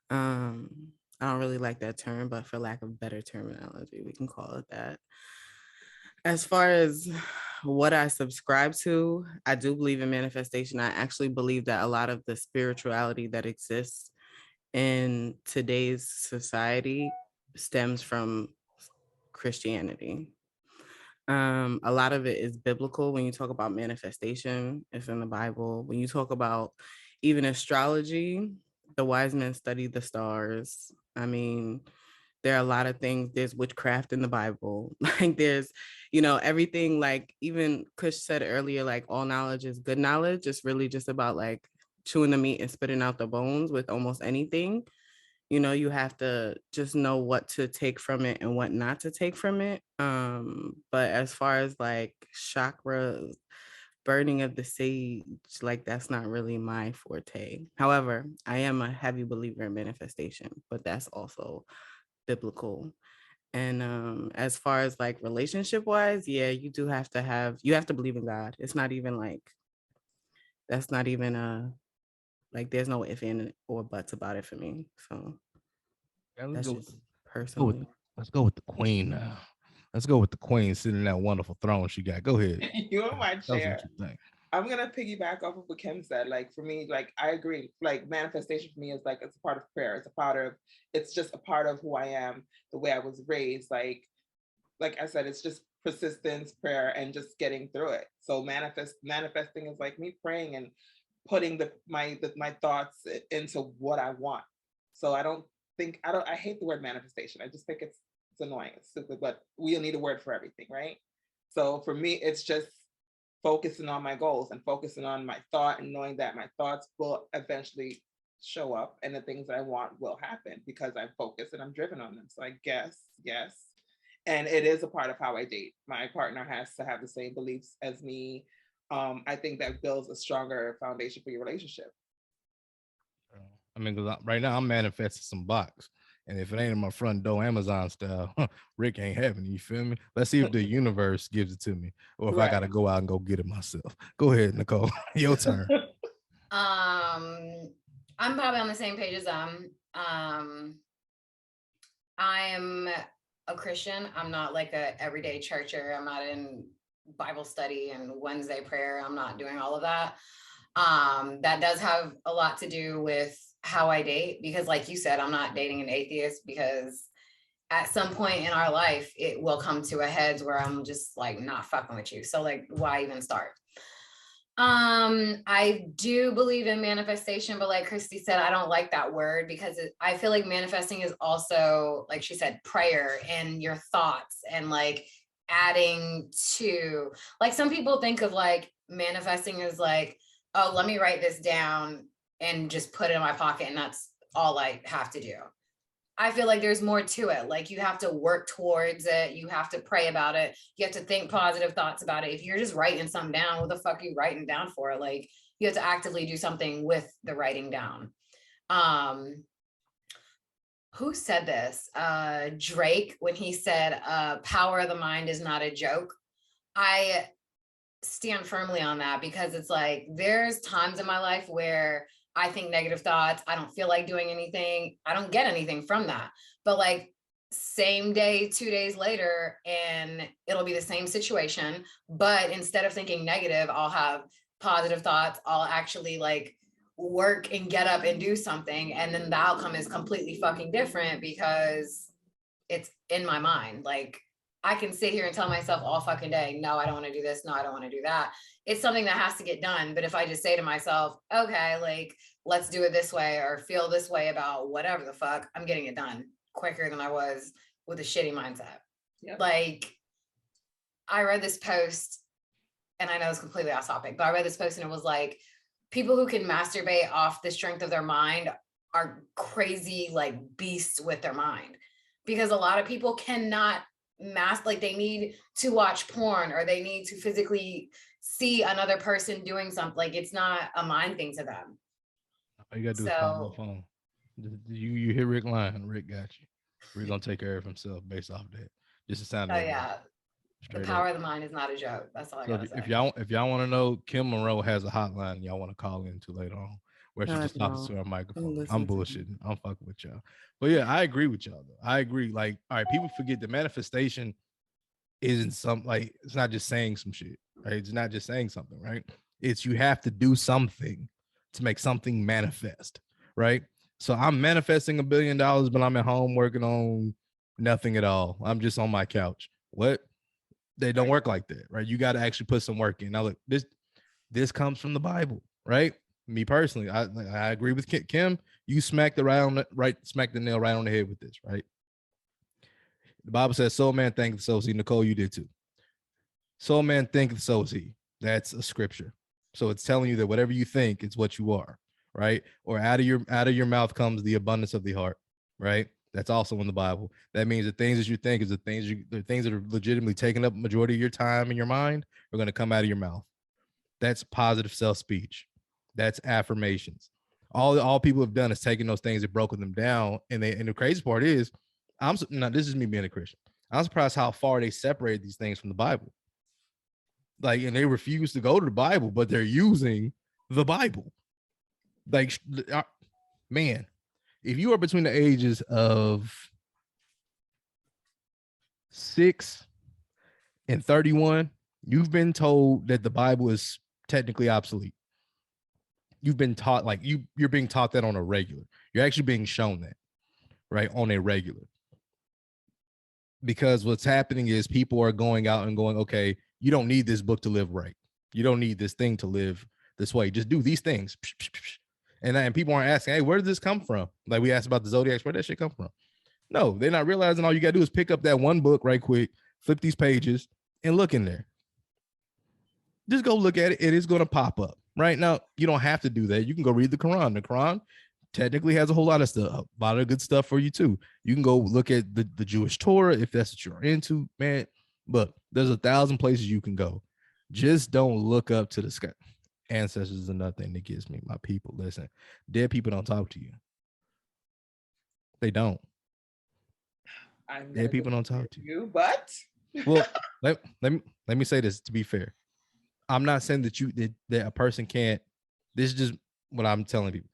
I don't really like that term, but for lack of better terminology, we can call it that. As far as what I subscribe to, I do believe in manifestation. I actually believe that a lot of the spirituality that exists in today's society stems from Christianity. A lot of it is biblical. When you talk about manifestation, it's in the Bible. When you talk about even astrology, the wise men studied the stars. I mean, there are a lot of things. There's witchcraft in the Bible. Like there's, everything, like even Kush said earlier, like all knowledge is good knowledge. It's really just about like chewing the meat and spitting out the bones with almost anything. You have to just know what to take from it and what not to take from it. But as far as like chakras, burning of the sage, like that's not really my forte. However, I am a heavy believer in manifestation, but that's also biblical. And as far as like relationship wise, yeah, you have to believe in God. It's not even like, that's not even like there's no if and or buts about it for me. So that's just personally. Let's go with the queen now. Let's go with the queen sitting in that wonderful throne she got. Go ahead. You in my chair. I'm gonna piggyback off of what Kim said. Like for me, like I agree. Like manifestation for me is like it's a part of prayer. It's just a part of who I am, the way I was raised. Like I said, it's just persistence, prayer, and just getting through it. So manifesting is like me praying and putting my thoughts into what I want. So I hate the word manifestation. I just think it's annoying, it's stupid, but we'll need a word for everything, right? So for me, it's just focusing on my goals and focusing on my thought and knowing that my thoughts will eventually show up and the things that I want will happen because I'm focused and I'm driven on them. So I guess, yes. And it is a part of how I date. My partner has to have the same beliefs as me. I think that builds a stronger foundation for your relationship. I mean, because right now I'm manifesting some box. And if it ain't in my front door, Amazon style, Rick ain't having it. You feel me? Let's see if the universe gives it to me, or if I gotta go out and go get it myself. Go ahead, Nicole. Your turn. I'm probably on the same page as them. I am a Christian. I'm not like a everyday churcher. I'm not in Bible study and Wednesday prayer. I'm not doing all of that. That does have a lot to do with how I date, because like you said, I'm not dating an atheist, because at some point in our life, it will come to a head where I'm just like not fucking with you. So like, why even start? I do believe in manifestation, but like Christy said, I don't like that word because I feel like manifesting is also, like she said, prayer and your thoughts and like adding to, like some people think of like manifesting as like, oh, let me write this down and just put it in my pocket and that's all I have to do. I feel like there's more to it. Like you have to work towards it. You have to pray about it. You have to think positive thoughts about it. If you're just writing something down, what the fuck are you writing down for? Like you have to actively do something with the writing down. Who said this? Drake, when he said, power of the mind is not a joke. I stand firmly on that because it's like, there's times in my life where I think negative thoughts. I don't feel like doing anything. I don't get anything from that. But like same day, 2 days later, and it'll be the same situation. But instead of thinking negative, I'll have positive thoughts. I'll actually like work and get up and do something. And then the outcome is completely fucking different because it's in my mind. Like I can sit here and tell myself all fucking day, no, I don't want to do this. No, I don't want to do that. It's something that has to get done. But if I just say to myself, okay, like, let's do it this way or feel this way about whatever the fuck, I'm getting it done quicker than I was with a shitty mindset. Yep. Like I read this post and I know it's completely off topic, but I read this post and it was like, people who can masturbate off the strength of their mind are crazy, like beasts with their mind, because a lot of people cannot like they need to watch porn or they need to physically see another person doing something. Like it's not a mind thing to them. All you gotta do is call my phone. You hear Rick lying. Rick got you. Rick gonna take care of himself based off that. Just to sound. Oh yeah. The power of the mind is not a joke. That's all I gotta say. If y'all want to know, Kim Monroe has a hotline y'all want to call into later on, where she just talks to her microphone. I'm bullshitting. I'm fucking with y'all. But yeah, I agree with y'all though. I agree. Like, all right, people forget the manifestation isn't some like it's not just saying some shit, right? It's not just saying something, right? It's you have to do something to make something manifest, right? So I'm manifesting $1 billion, but I'm at home working on nothing at all. I'm just on my couch. What? They don't work like that, right? You got to actually put some work in. Now, look, this comes from the Bible, right? Me personally, I agree with Kim. You smacked the nail right on the head with this, right? The Bible says, "So man thinketh, so is he." Nicole, you did too. So man thinketh, so is he. That's a scripture. So it's telling you that whatever you think, it's what you are, right? Or out of your mouth comes the abundance of the heart, right? That's also in the Bible. That means the things that you think is the things that are legitimately taking up majority of your time in your mind are going to come out of your mouth. That's positive self-speech. That's affirmations. All people have done is taken those things and broken them down. And the crazy part is, this is me being a Christian. I'm surprised how far they separate these things from the Bible. Like, and they refuse to go to the Bible, but they're using the Bible. Like, man. If you are between the ages of 6 and 31, you've been told that the Bible is technically obsolete. You've been taught, like you're being taught that on a regular. You're actually being shown that, right, on a regular. Because what's happening is people are going out and going, okay, you don't need this book to live right. You don't need this thing to live this way. Just do these things. And people aren't asking, hey, where did this come from? Like we asked about the zodiacs, where did that shit come from? No, they're not realizing all you got to do is pick up that one book right quick, flip these pages, and look in there. Just go look at it. It is going to pop up. Right now, you don't have to do that. You can go read the Quran. The Quran technically has a whole lot of stuff, a lot of good stuff for you too. You can go look at the Jewish Torah if that's what you're into, man. But there's 1,000 places you can go. Just don't look up to the sky. Ancestors is another thing that gets me. My people, listen, dead people don't talk to you. They don't. Dead people don't talk to you. But well, let me say this to be fair. I'm not saying that a person can't. This is just what I'm telling people.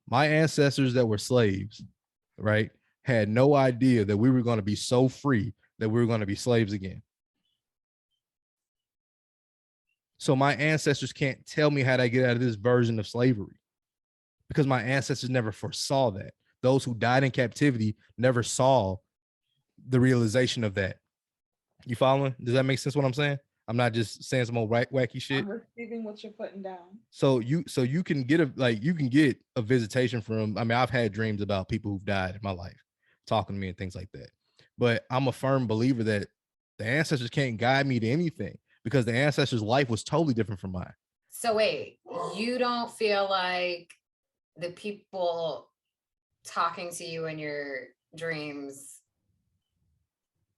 My ancestors that were slaves, right, had no idea that we were going to be so free that we were going to be slaves again. So my ancestors can't tell me how to get out of this version of slavery because my ancestors never foresaw that. Those who died in captivity never saw the realization of that. You following? Does that make sense what I'm saying? I'm not just saying some old wacky shit. I'm receiving what you're putting down. So you can get a visitation from, I mean, I've had dreams about people who've died in my life talking to me and things like that. But I'm a firm believer that the ancestors can't guide me to anything, because the ancestors' life was totally different from mine. So wait, you don't feel like the people talking to you in your dreams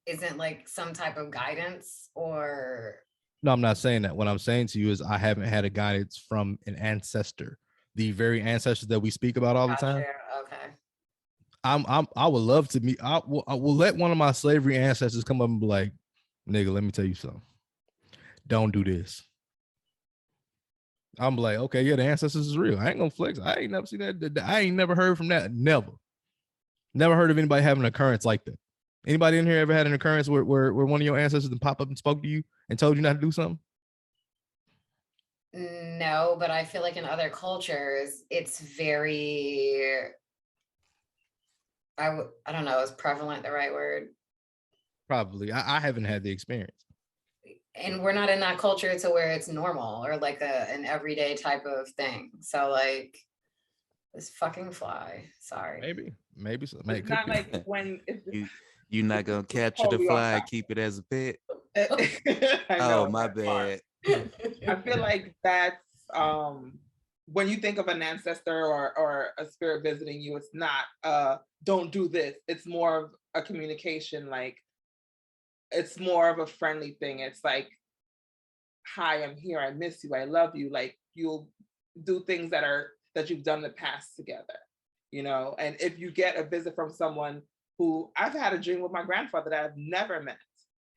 isn't like some type of guidance? Or no, I'm not saying that. What I'm saying to you is I haven't had a guidance from an ancestor, the very ancestors that we speak about all the time. Okay. I would love to meet. I will let one of my slavery ancestors come up and be like, nigga, let me tell you something. Don't do this. I'm like, okay, yeah, the ancestors is real. I ain't gonna flex. I ain't never seen that. I ain't never heard from that. Never heard of anybody having an occurrence like that. Anybody in here ever had an occurrence where one of your ancestors pop up and spoke to you and told you not to do something? No, but I feel like in other cultures, it's very, I don't know, is prevalent the right word? Probably. I haven't had the experience. And we're not in that culture to where it's normal or like an everyday type of thing. So like this fucking fly. Sorry. Maybe so. It's not like when you're not gonna capture the fly and keep it as a pet. Oh, my bad. I feel like that's when you think of an ancestor or a spirit visiting you, it's not don't do this. It's more of a communication, like it's more of a friendly thing. It's like, hi, I'm here, I miss you, I love you. Like you'll do things that you've done in the past together, you know. And if you get a visit from someone who, I've had a dream with my grandfather that I've never met.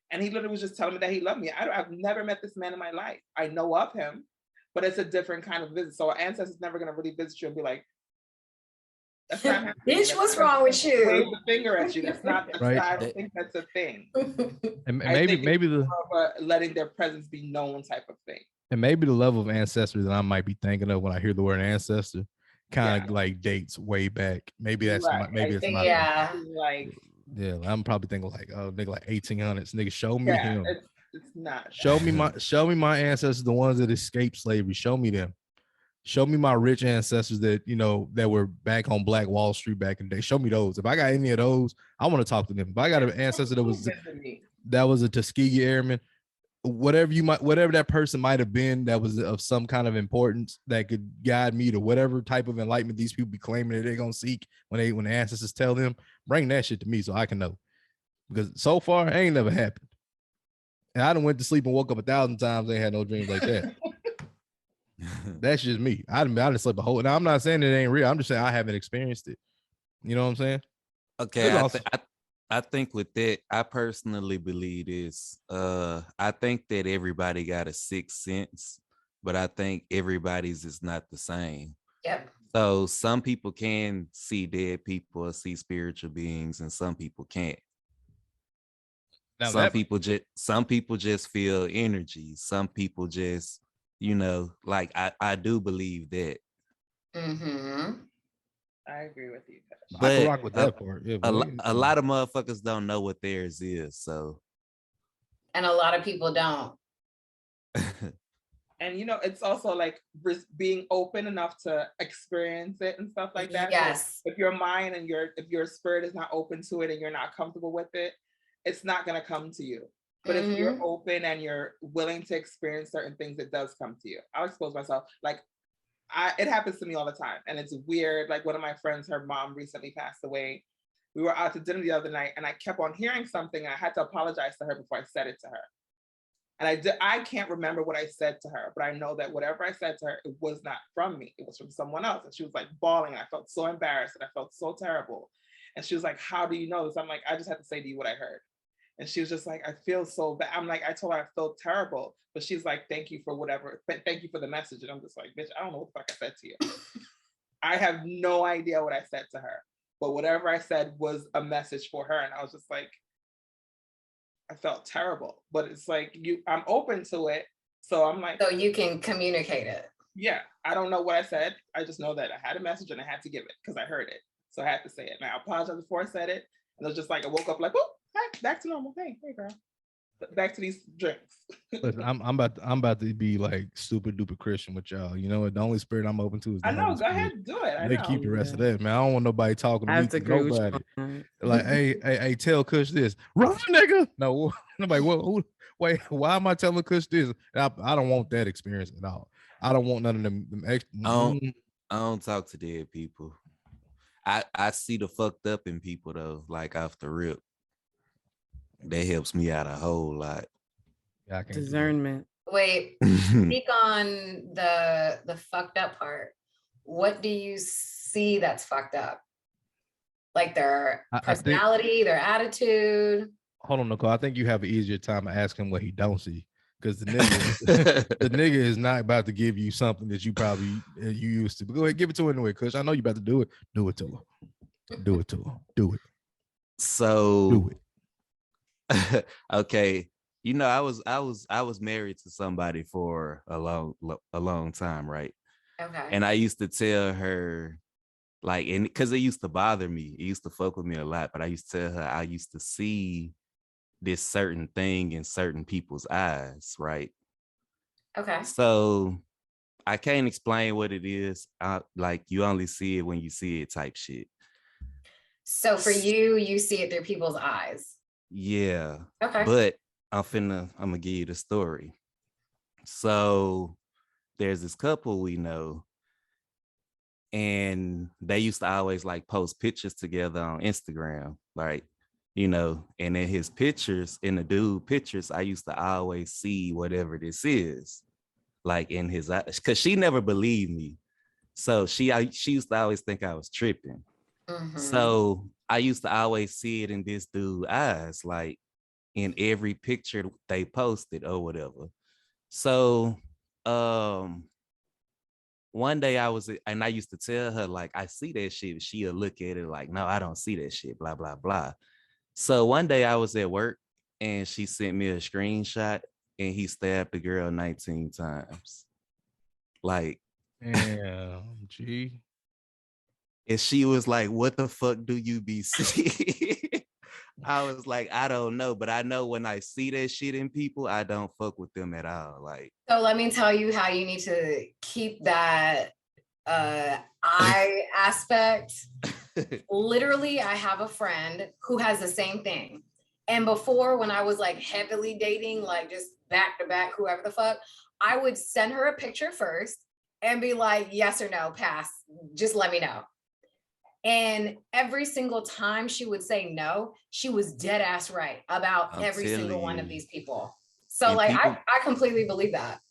And he literally was just telling me that he loved me. I've never met this man in my life. I know of him, but it's a different kind of visit. So our ancestor's never gonna really visit you and be like, that's not happening. Bitch, what's wrong with you? Wave the finger at you. That's not, right. I don't think that's a thing. And maybe the letting their presence be known type of thing. And maybe the level of ancestor that I might be thinking of when I hear the word ancestor kind of like dates way back. Maybe that's right. maybe it's my like. Yeah, I'm probably thinking like, oh, nigga, like 1800s. Nigga, show me him. It's not. Show me my ancestors, the ones that escaped slavery. Show me them. Show me my rich ancestors that, you know, that were back on Black Wall Street back in the day. Show me those. If I got any of those, I want to talk to them. If I got an ancestor that was a Tuskegee Airman, whatever that person might have been that was of some kind of importance that could guide me to whatever type of enlightenment these people be claiming that they're gonna seek when the ancestors tell them, bring that shit to me so I can know. Because so far, it ain't never happened. And I done went to sleep and woke up 1,000 times. Ain't had no dreams like that. That's just me. I done slept a whole. Now I'm not saying it ain't real. I'm just saying I haven't experienced it. You know what I'm saying? Okay. I think with that, I personally believe this. I think that everybody got a sixth sense, but I think everybody's is not the same. Yep. So some people can see dead people or see spiritual beings, and some people can't. Now some people just feel energy. Some people just, you know, like I do believe that. Mm-hmm. I agree with you. But I can rock with that part. Yeah, a lot of motherfuckers don't know what theirs is, so. And a lot of people don't. And you know, it's also like being open enough to experience it and stuff like that. Yes. So if your mind and if your spirit is not open to it and you're not comfortable with it, it's not gonna come to you. But if you're open and you're willing to experience certain things, it does come to you. I'll expose myself. Like it happens to me all the time. And it's weird. Like one of my friends, her mom recently passed away. We were out to dinner the other night and I kept on hearing something. And I had to apologize to her before I said it to her. And I can't remember what I said to her, but I know that whatever I said to her, it was not from me. It was from someone else. And she was like bawling. And I felt so embarrassed and I felt so terrible. And she was like, how do you know this? I'm like, I just had to say to you what I heard. And she was just like, I feel so bad. I'm like, I told her I felt terrible. But she's like, thank you for whatever. Thank you for the message. And I'm just like, bitch, I don't know what the fuck I said to you. I have no idea what I said to her. But whatever I said was a message for her. And I was just like, I felt terrible. But it's like, I'm open to it. So I'm like. So you can communicate it. Yeah. I don't know what I said. I just know that I had a message and I had to give it because I heard it. So I had to say it. And I apologized before I said it. And it was just like, I woke up like, whoop. Back to normal. Hey girl. Back to these drinks. Listen, I'm about to be like super duper Christian with y'all. You know, the only spirit I'm open to is the I know. Holy Go Spirit. ahead, do it. They keep the rest of that, man. I don't want nobody talking to me. To nobody. Like, hey, tell Kush this. Run, nigga. No, nobody. Wait, why am I telling Kush this? I don't want that experience at all. I don't want none of them. I don't talk to dead people. I see the fucked up in people though, like off the rip. That helps me out a whole lot. Yeah, discernment. Wait, speak on the fucked up part. What do you see that's fucked up? Like their personality, their attitude? Hold on, Nicole. I think you have an easier time of asking what he don't see. Because the nigga is not about to give you something that you probably you used to. But go ahead, give it to her anyway, Kush. I know you about to do it. Do it to her. Do it to her. Do it. So do it. Okay. You know, I was married to somebody for a long time, right? Okay. And I used to tell her, like, and because it used to bother me, it used to fuck with me a lot, but I used to tell her I used to see this certain thing in certain people's eyes, right? Okay. So I can't explain what it is. Like, you only see it when you see it type shit. So for you see it through people's eyes. Yeah. Okay. But I'm gonna give you the story. So there's this couple we know, and they used to always like post pictures together on Instagram, right? You know, and in his pictures, in the dude pictures, I used to always see whatever this is, like in his eyes, because she never believed me. So she used to always think I was tripping. Mm-hmm. So I used to always see it in this dude's eyes, like in every picture they posted or whatever. So one day I used to tell her, like, I see that shit. She'll look at it like, no, I don't see that shit, blah, blah, blah. So one day I was at work and she sent me a screenshot and he stabbed the girl 19 times. Like, damn, gee. And she was like, what the fuck do you be seeing? I was like, I don't know, but I know when I see that shit in people, I don't fuck with them at all. Like, so let me tell you how you need to keep that eye aspect. Literally, I have a friend who has the same thing. And before, when I was like heavily dating, like just back to back, whoever the fuck, I would send her a picture first and be like, yes or no, pass, just let me know. And every single time she would say no, she was dead ass right about every single one of these people. So and like, people, I completely believe that.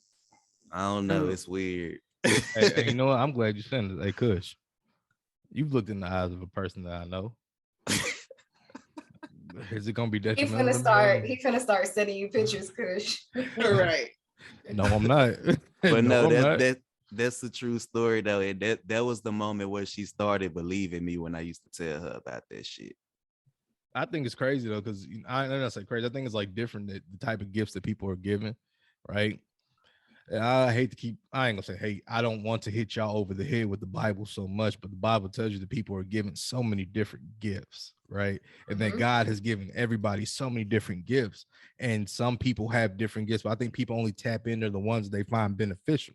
I don't know. It's weird. Hey, you know what? I'm glad you sent it. Hey, Kush, you've looked in the eyes of a person that I know. Is it gonna be detrimental? He's gonna start sending you pictures, Kush. Right. No, I'm not. But no, that's the true story though. And that was the moment where she started believing me when I used to tell her about that shit. I think it's crazy though, because I don't say crazy. I think it's like different, the type of gifts that people are given, right? And I ain't gonna say hate. I don't want to hit y'all over the head with the Bible so much, but the Bible tells you that people are given so many different gifts, right? And that God has given everybody so many different gifts. And some people have different gifts, but I think people only tap into the ones they find beneficial,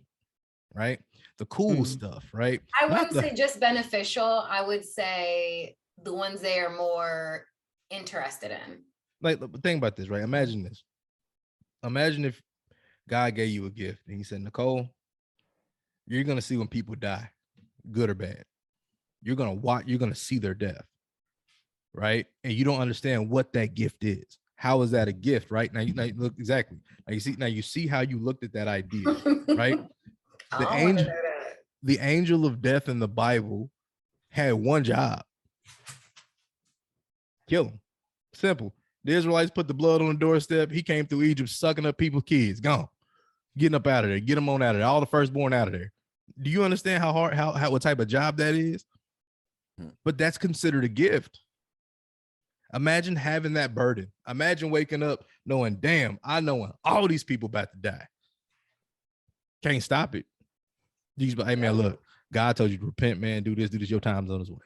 right? The cool stuff, right? I wouldn't say just beneficial. I would say the ones they are more interested in. Like, think about this, right? Imagine this. Imagine if God gave you a gift and he said, Nicole, you're going to see when people die, good or bad. You're going to see their death, right? And you don't understand what that gift is. How is that a gift, right? Now you look exactly. Now you see how you looked at that idea, right? The angel of death in the Bible had one job. Kill him. Simple. The Israelites put the blood on the doorstep. He came through Egypt sucking up people's kids. Gone. Getting up out of there. Get them on out of there. All the firstborn out of there. Do you understand how hard, how what type of job that is? But that's considered a gift. Imagine having that burden. Imagine waking up knowing, damn, I know all these people about to die. Can't stop it. Hey man, look, God told you to repent, man. Do this. Your time's on its way.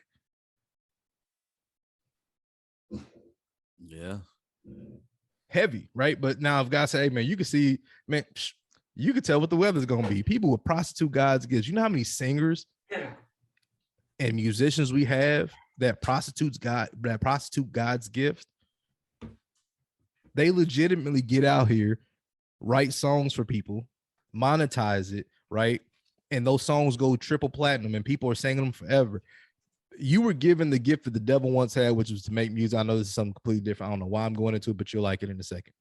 Yeah. Heavy, right? But now if God said, hey man, you can see, man, you can tell what the weather's gonna be. People will prostitute God's gifts. You know how many singers and musicians we have that prostitute God's gifts? They legitimately get out here, write songs for people, monetize it, right? And those songs go triple platinum and people are singing them forever. You were given the gift that the devil once had, which was to make music. I know this is something completely different. I don't know why I'm going into it, but you'll like it in a second.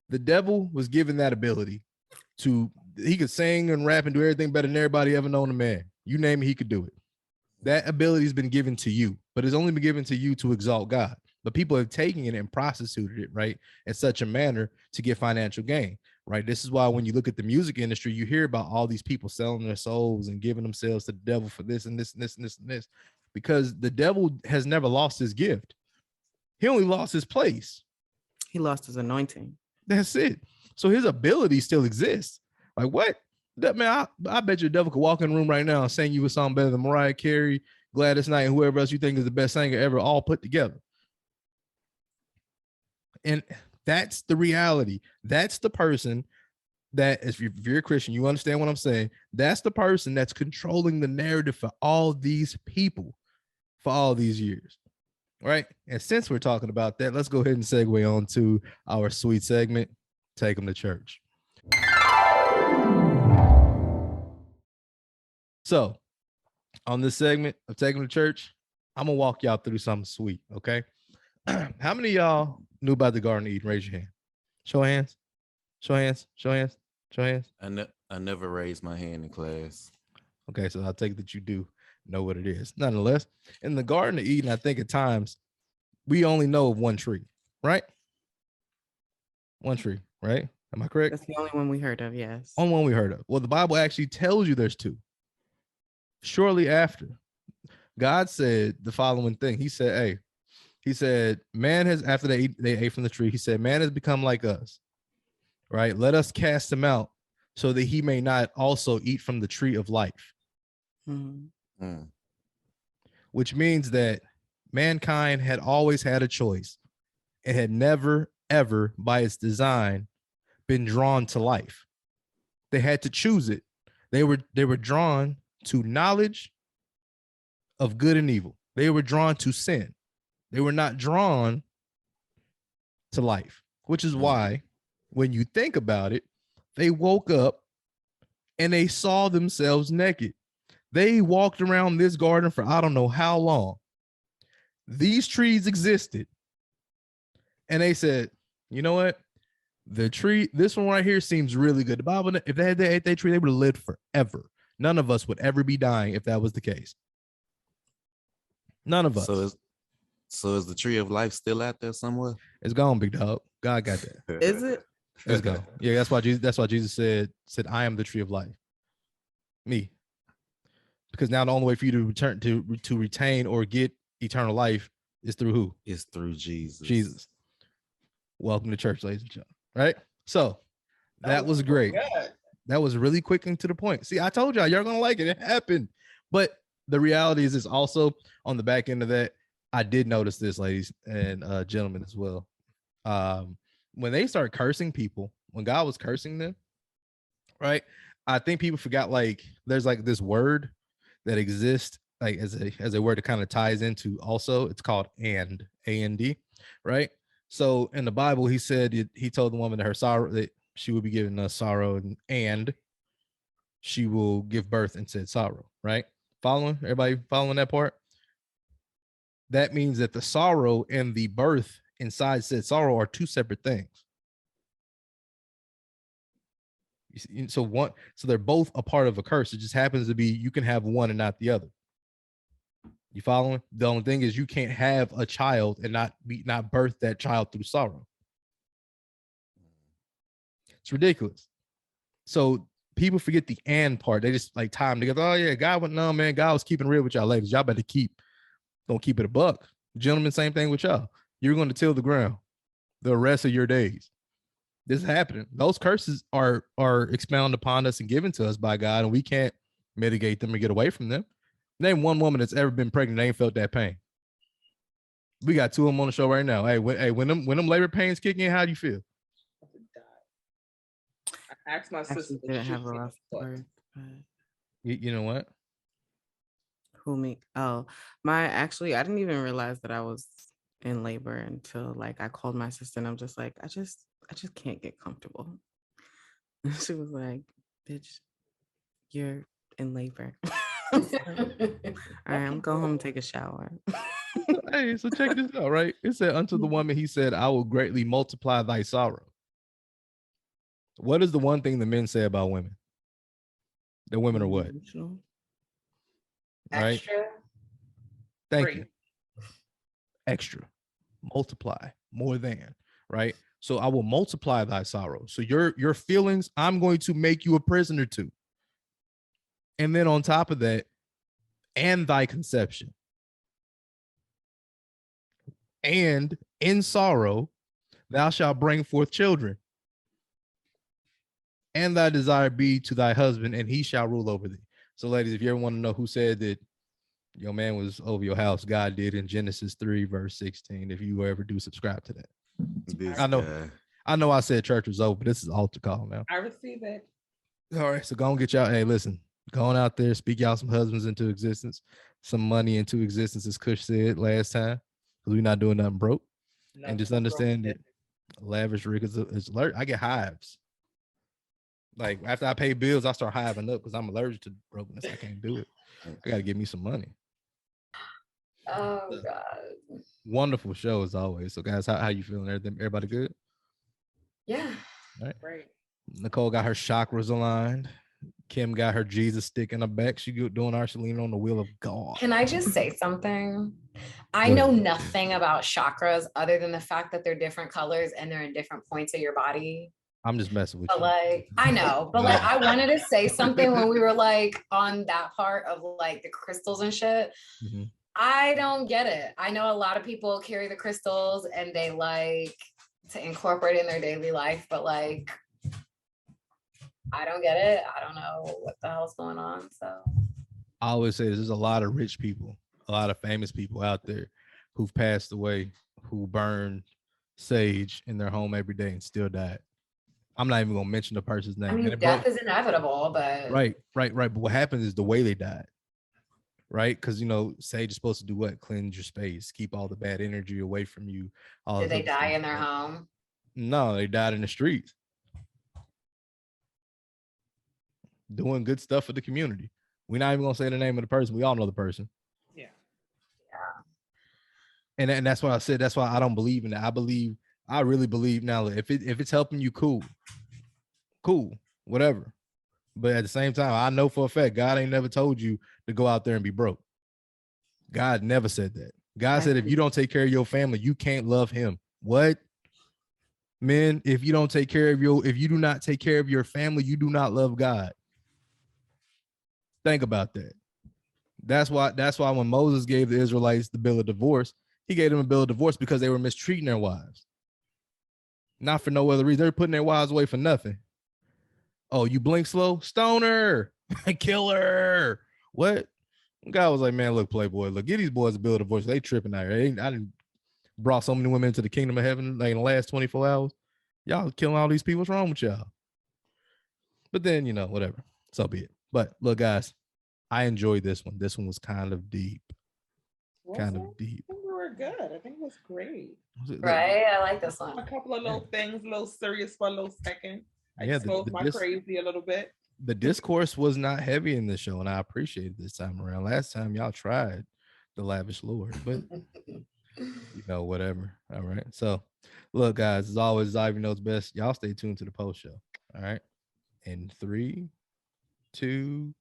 The devil was given that ability he could sing and rap and do everything better than everybody ever known a man. You name it, he could do it. That ability has been given to you, but it's only been given to you to exalt God. but people have taken it and prostituted it, right, in such a manner to get financial gain, right? This is why when you look at the music industry, you hear about all these people selling their souls and giving themselves to the devil for this and this and this and this and this, because the devil has never lost his gift. He only lost his place. He lost his anointing. That's it. So his ability still exists. Like what? Man, I bet you the devil could walk in the room right now and sing you a song better than Mariah Carey, Gladys Knight, and whoever else you think is the best singer ever, all put together. And that's the reality. That's the person that, if you're a Christian, you understand what I'm saying. That's the person that's controlling the narrative for all these people for all these years. Right. And since we're talking about that, let's go ahead and segue on to our sweet segment, Take Them to Church. So on this segment of Take Them to Church, I'm going to walk y'all through something sweet. Okay. How many of y'all knew about the Garden of Eden? Raise your hand. Show of hands. Show of hands. Show of hands. Show of hands. I never raised my hand in class. Okay. So I'll take that you do know what it is. Nonetheless, in the Garden of Eden, I think at times we only know of one tree, right? One tree, right? Am I correct? That's the only one we heard of, yes. Only one we heard of. Well, the Bible actually tells you there's two. Shortly after, God said the following thing. He said, man has, after they ate from the tree, he said, man has become like us, right? Let us cast him out so that he may not also eat from the tree of life. Which means that mankind had always had a choice. It had never, ever, by its design, been drawn to life. They had to choose it. They were drawn to knowledge of good and evil. They were drawn to sin. They were not drawn to life, which is why when you think about it, they woke up and they saw themselves naked. They walked around this garden for I don't know how long. These trees existed. And they said, you know what? The tree, this one right here seems really good. The Bible, if they had ate that tree, they would have lived forever. None of us would ever be dying if that was the case. None of us. So is the tree of life still out there somewhere? It's gone, big dog. God got that. Is it? It's gone. Yeah, that's why Jesus said, I am the tree of life. Me. Because now the only way for you to return to retain or get eternal life is through who? It's through Jesus. Jesus. Welcome to church, ladies and gentlemen. Right? So that was great. Good. That was really quick and to the point. See, I told y'all gonna like it. It happened. But the reality is also on the back end of that, I did notice this, ladies and gentlemen, as well. When they start cursing people, when God was cursing them, right? I think people forgot, like, there's like this word that exists, like as a word that kind of ties into also. It's called A-N-D, right? So in the Bible, he said, he told the woman that her sorrow, that she would be given sorrow, and she will give birth and said sorrow, right? Following? Everybody following that part? That means that the sorrow and the birth inside said sorrow are two separate things. So they're both a part of a curse. It just happens to be you can have one and not the other. You following? The only thing is you can't have a child and not birth that child through sorrow. It's ridiculous. So people forget the and part. They just like tie them together. Oh yeah, God went, no man, God was keeping real with y'all ladies. Y'all better don't keep it a buck. Gentlemen, same thing with y'all. You're going to till the ground the rest of your days. This is happening. Those curses are expounded upon us and given to us by God, and we can't mitigate them or get away from them. Name one woman that's ever been pregnant, they ain't felt that pain. We got two of them on the show right now. Hey, when them labor pains kick in, how do you feel? I asked my sister. Didn't have a rough birth. You know what? Who me? Oh, I didn't even realize that I was in labor until like I called my sister and I'm just like, I just can't get comfortable. And she was like, bitch, you're in labor. All right, I'm going home and take a shower. Hey, so check this out, right? It said, unto the woman, he said, I will greatly multiply thy sorrow. What is the one thing the men say about women? The women are what? Right? Extra. Thank you. Extra. multiply, more than, right? So I will multiply thy sorrow. So your feelings, I'm going to make you a prisoner to. And then on top of that, and thy conception. And in sorrow, thou shalt bring forth children. And thy desire be to thy husband, and he shall rule over thee. So, ladies, if you ever want to know who said that your man was over your house, God did in Genesis 3, verse 16. If you ever do subscribe to that. I know I said church was over, but this is altar call now. I receive it. All right, so go and get y'all. Hey, listen, going out there, speak y'all some husbands into existence, some money into existence, as Kush said last time, because we're not doing nothing broke. And just understand that lavish rig is alert. I get hives. Like after I pay bills, I start hiving up because I'm allergic to brokenness. I can't do it. I gotta give me some money. Oh God. Wonderful show as always. So guys, how you feeling? Everybody good? Yeah. All right. Great. Nicole got her chakras aligned. Kim got her Jesus stick in her back. She doing Archelina on the wheel of God. Can I just say something? I know nothing about chakras other than the fact that they're different colors and they're in different points of your body. I'm just messing with but you. Like, I know, but like, I wanted to say something when we were like on that part of like the crystals and shit. Mm-hmm. I don't get it. I know a lot of people carry the crystals and they like to incorporate it in their daily life, but like, I don't get it. I don't know what the hell's going on. So I always say there's a lot of rich people, a lot of famous people out there who've passed away, who burn sage in their home every day and still died. I'm not even gonna mention the person's name. I mean, death is inevitable, but right. But what happens is the way they died, right? Because sage is supposed to do what? Cleanse your space, keep all the bad energy away from you. Did they die in their home? No, they died in the streets, doing good stuff for the community. We're not even gonna say the name of the person. We all know the person. Yeah. And that's why I said that's why I don't believe in that. I really believe now that if it's helping you, cool, whatever. But at the same time, I know for a fact God ain't never told you to go out there and be broke. God never said that. God said if you don't take care of your family, you can't love him. What? Men, if you do not take care of your family, you do not love God. Think about that. That's why when Moses gave the Israelites the bill of divorce, he gave them a bill of divorce because they were mistreating their wives. Not for no other reason. They're putting their wives away for nothing. Oh, you blink slow? Stoner. Killer. What? God was like, man, look, Playboy, look, get these boys a bill of divorce. They tripping out here. I didn't brought so many women into the kingdom of heaven like in the last 24 hours. Y'all killing all these people. What's wrong with y'all? But then, whatever. So be it. But look, guys, I enjoyed this one. This one was kind of deep. I think we were good. I think it was great. Right? I like this one. A couple of little things, a little serious for a little second. I exposed my crazy a little bit. The discourse was not heavy in this show, and I appreciate it this time around. Last time y'all tried the lavish Lord, but whatever. All right. So look, guys, as always, Ivy knows best. Y'all stay tuned to the post show. All right. In 3, 2,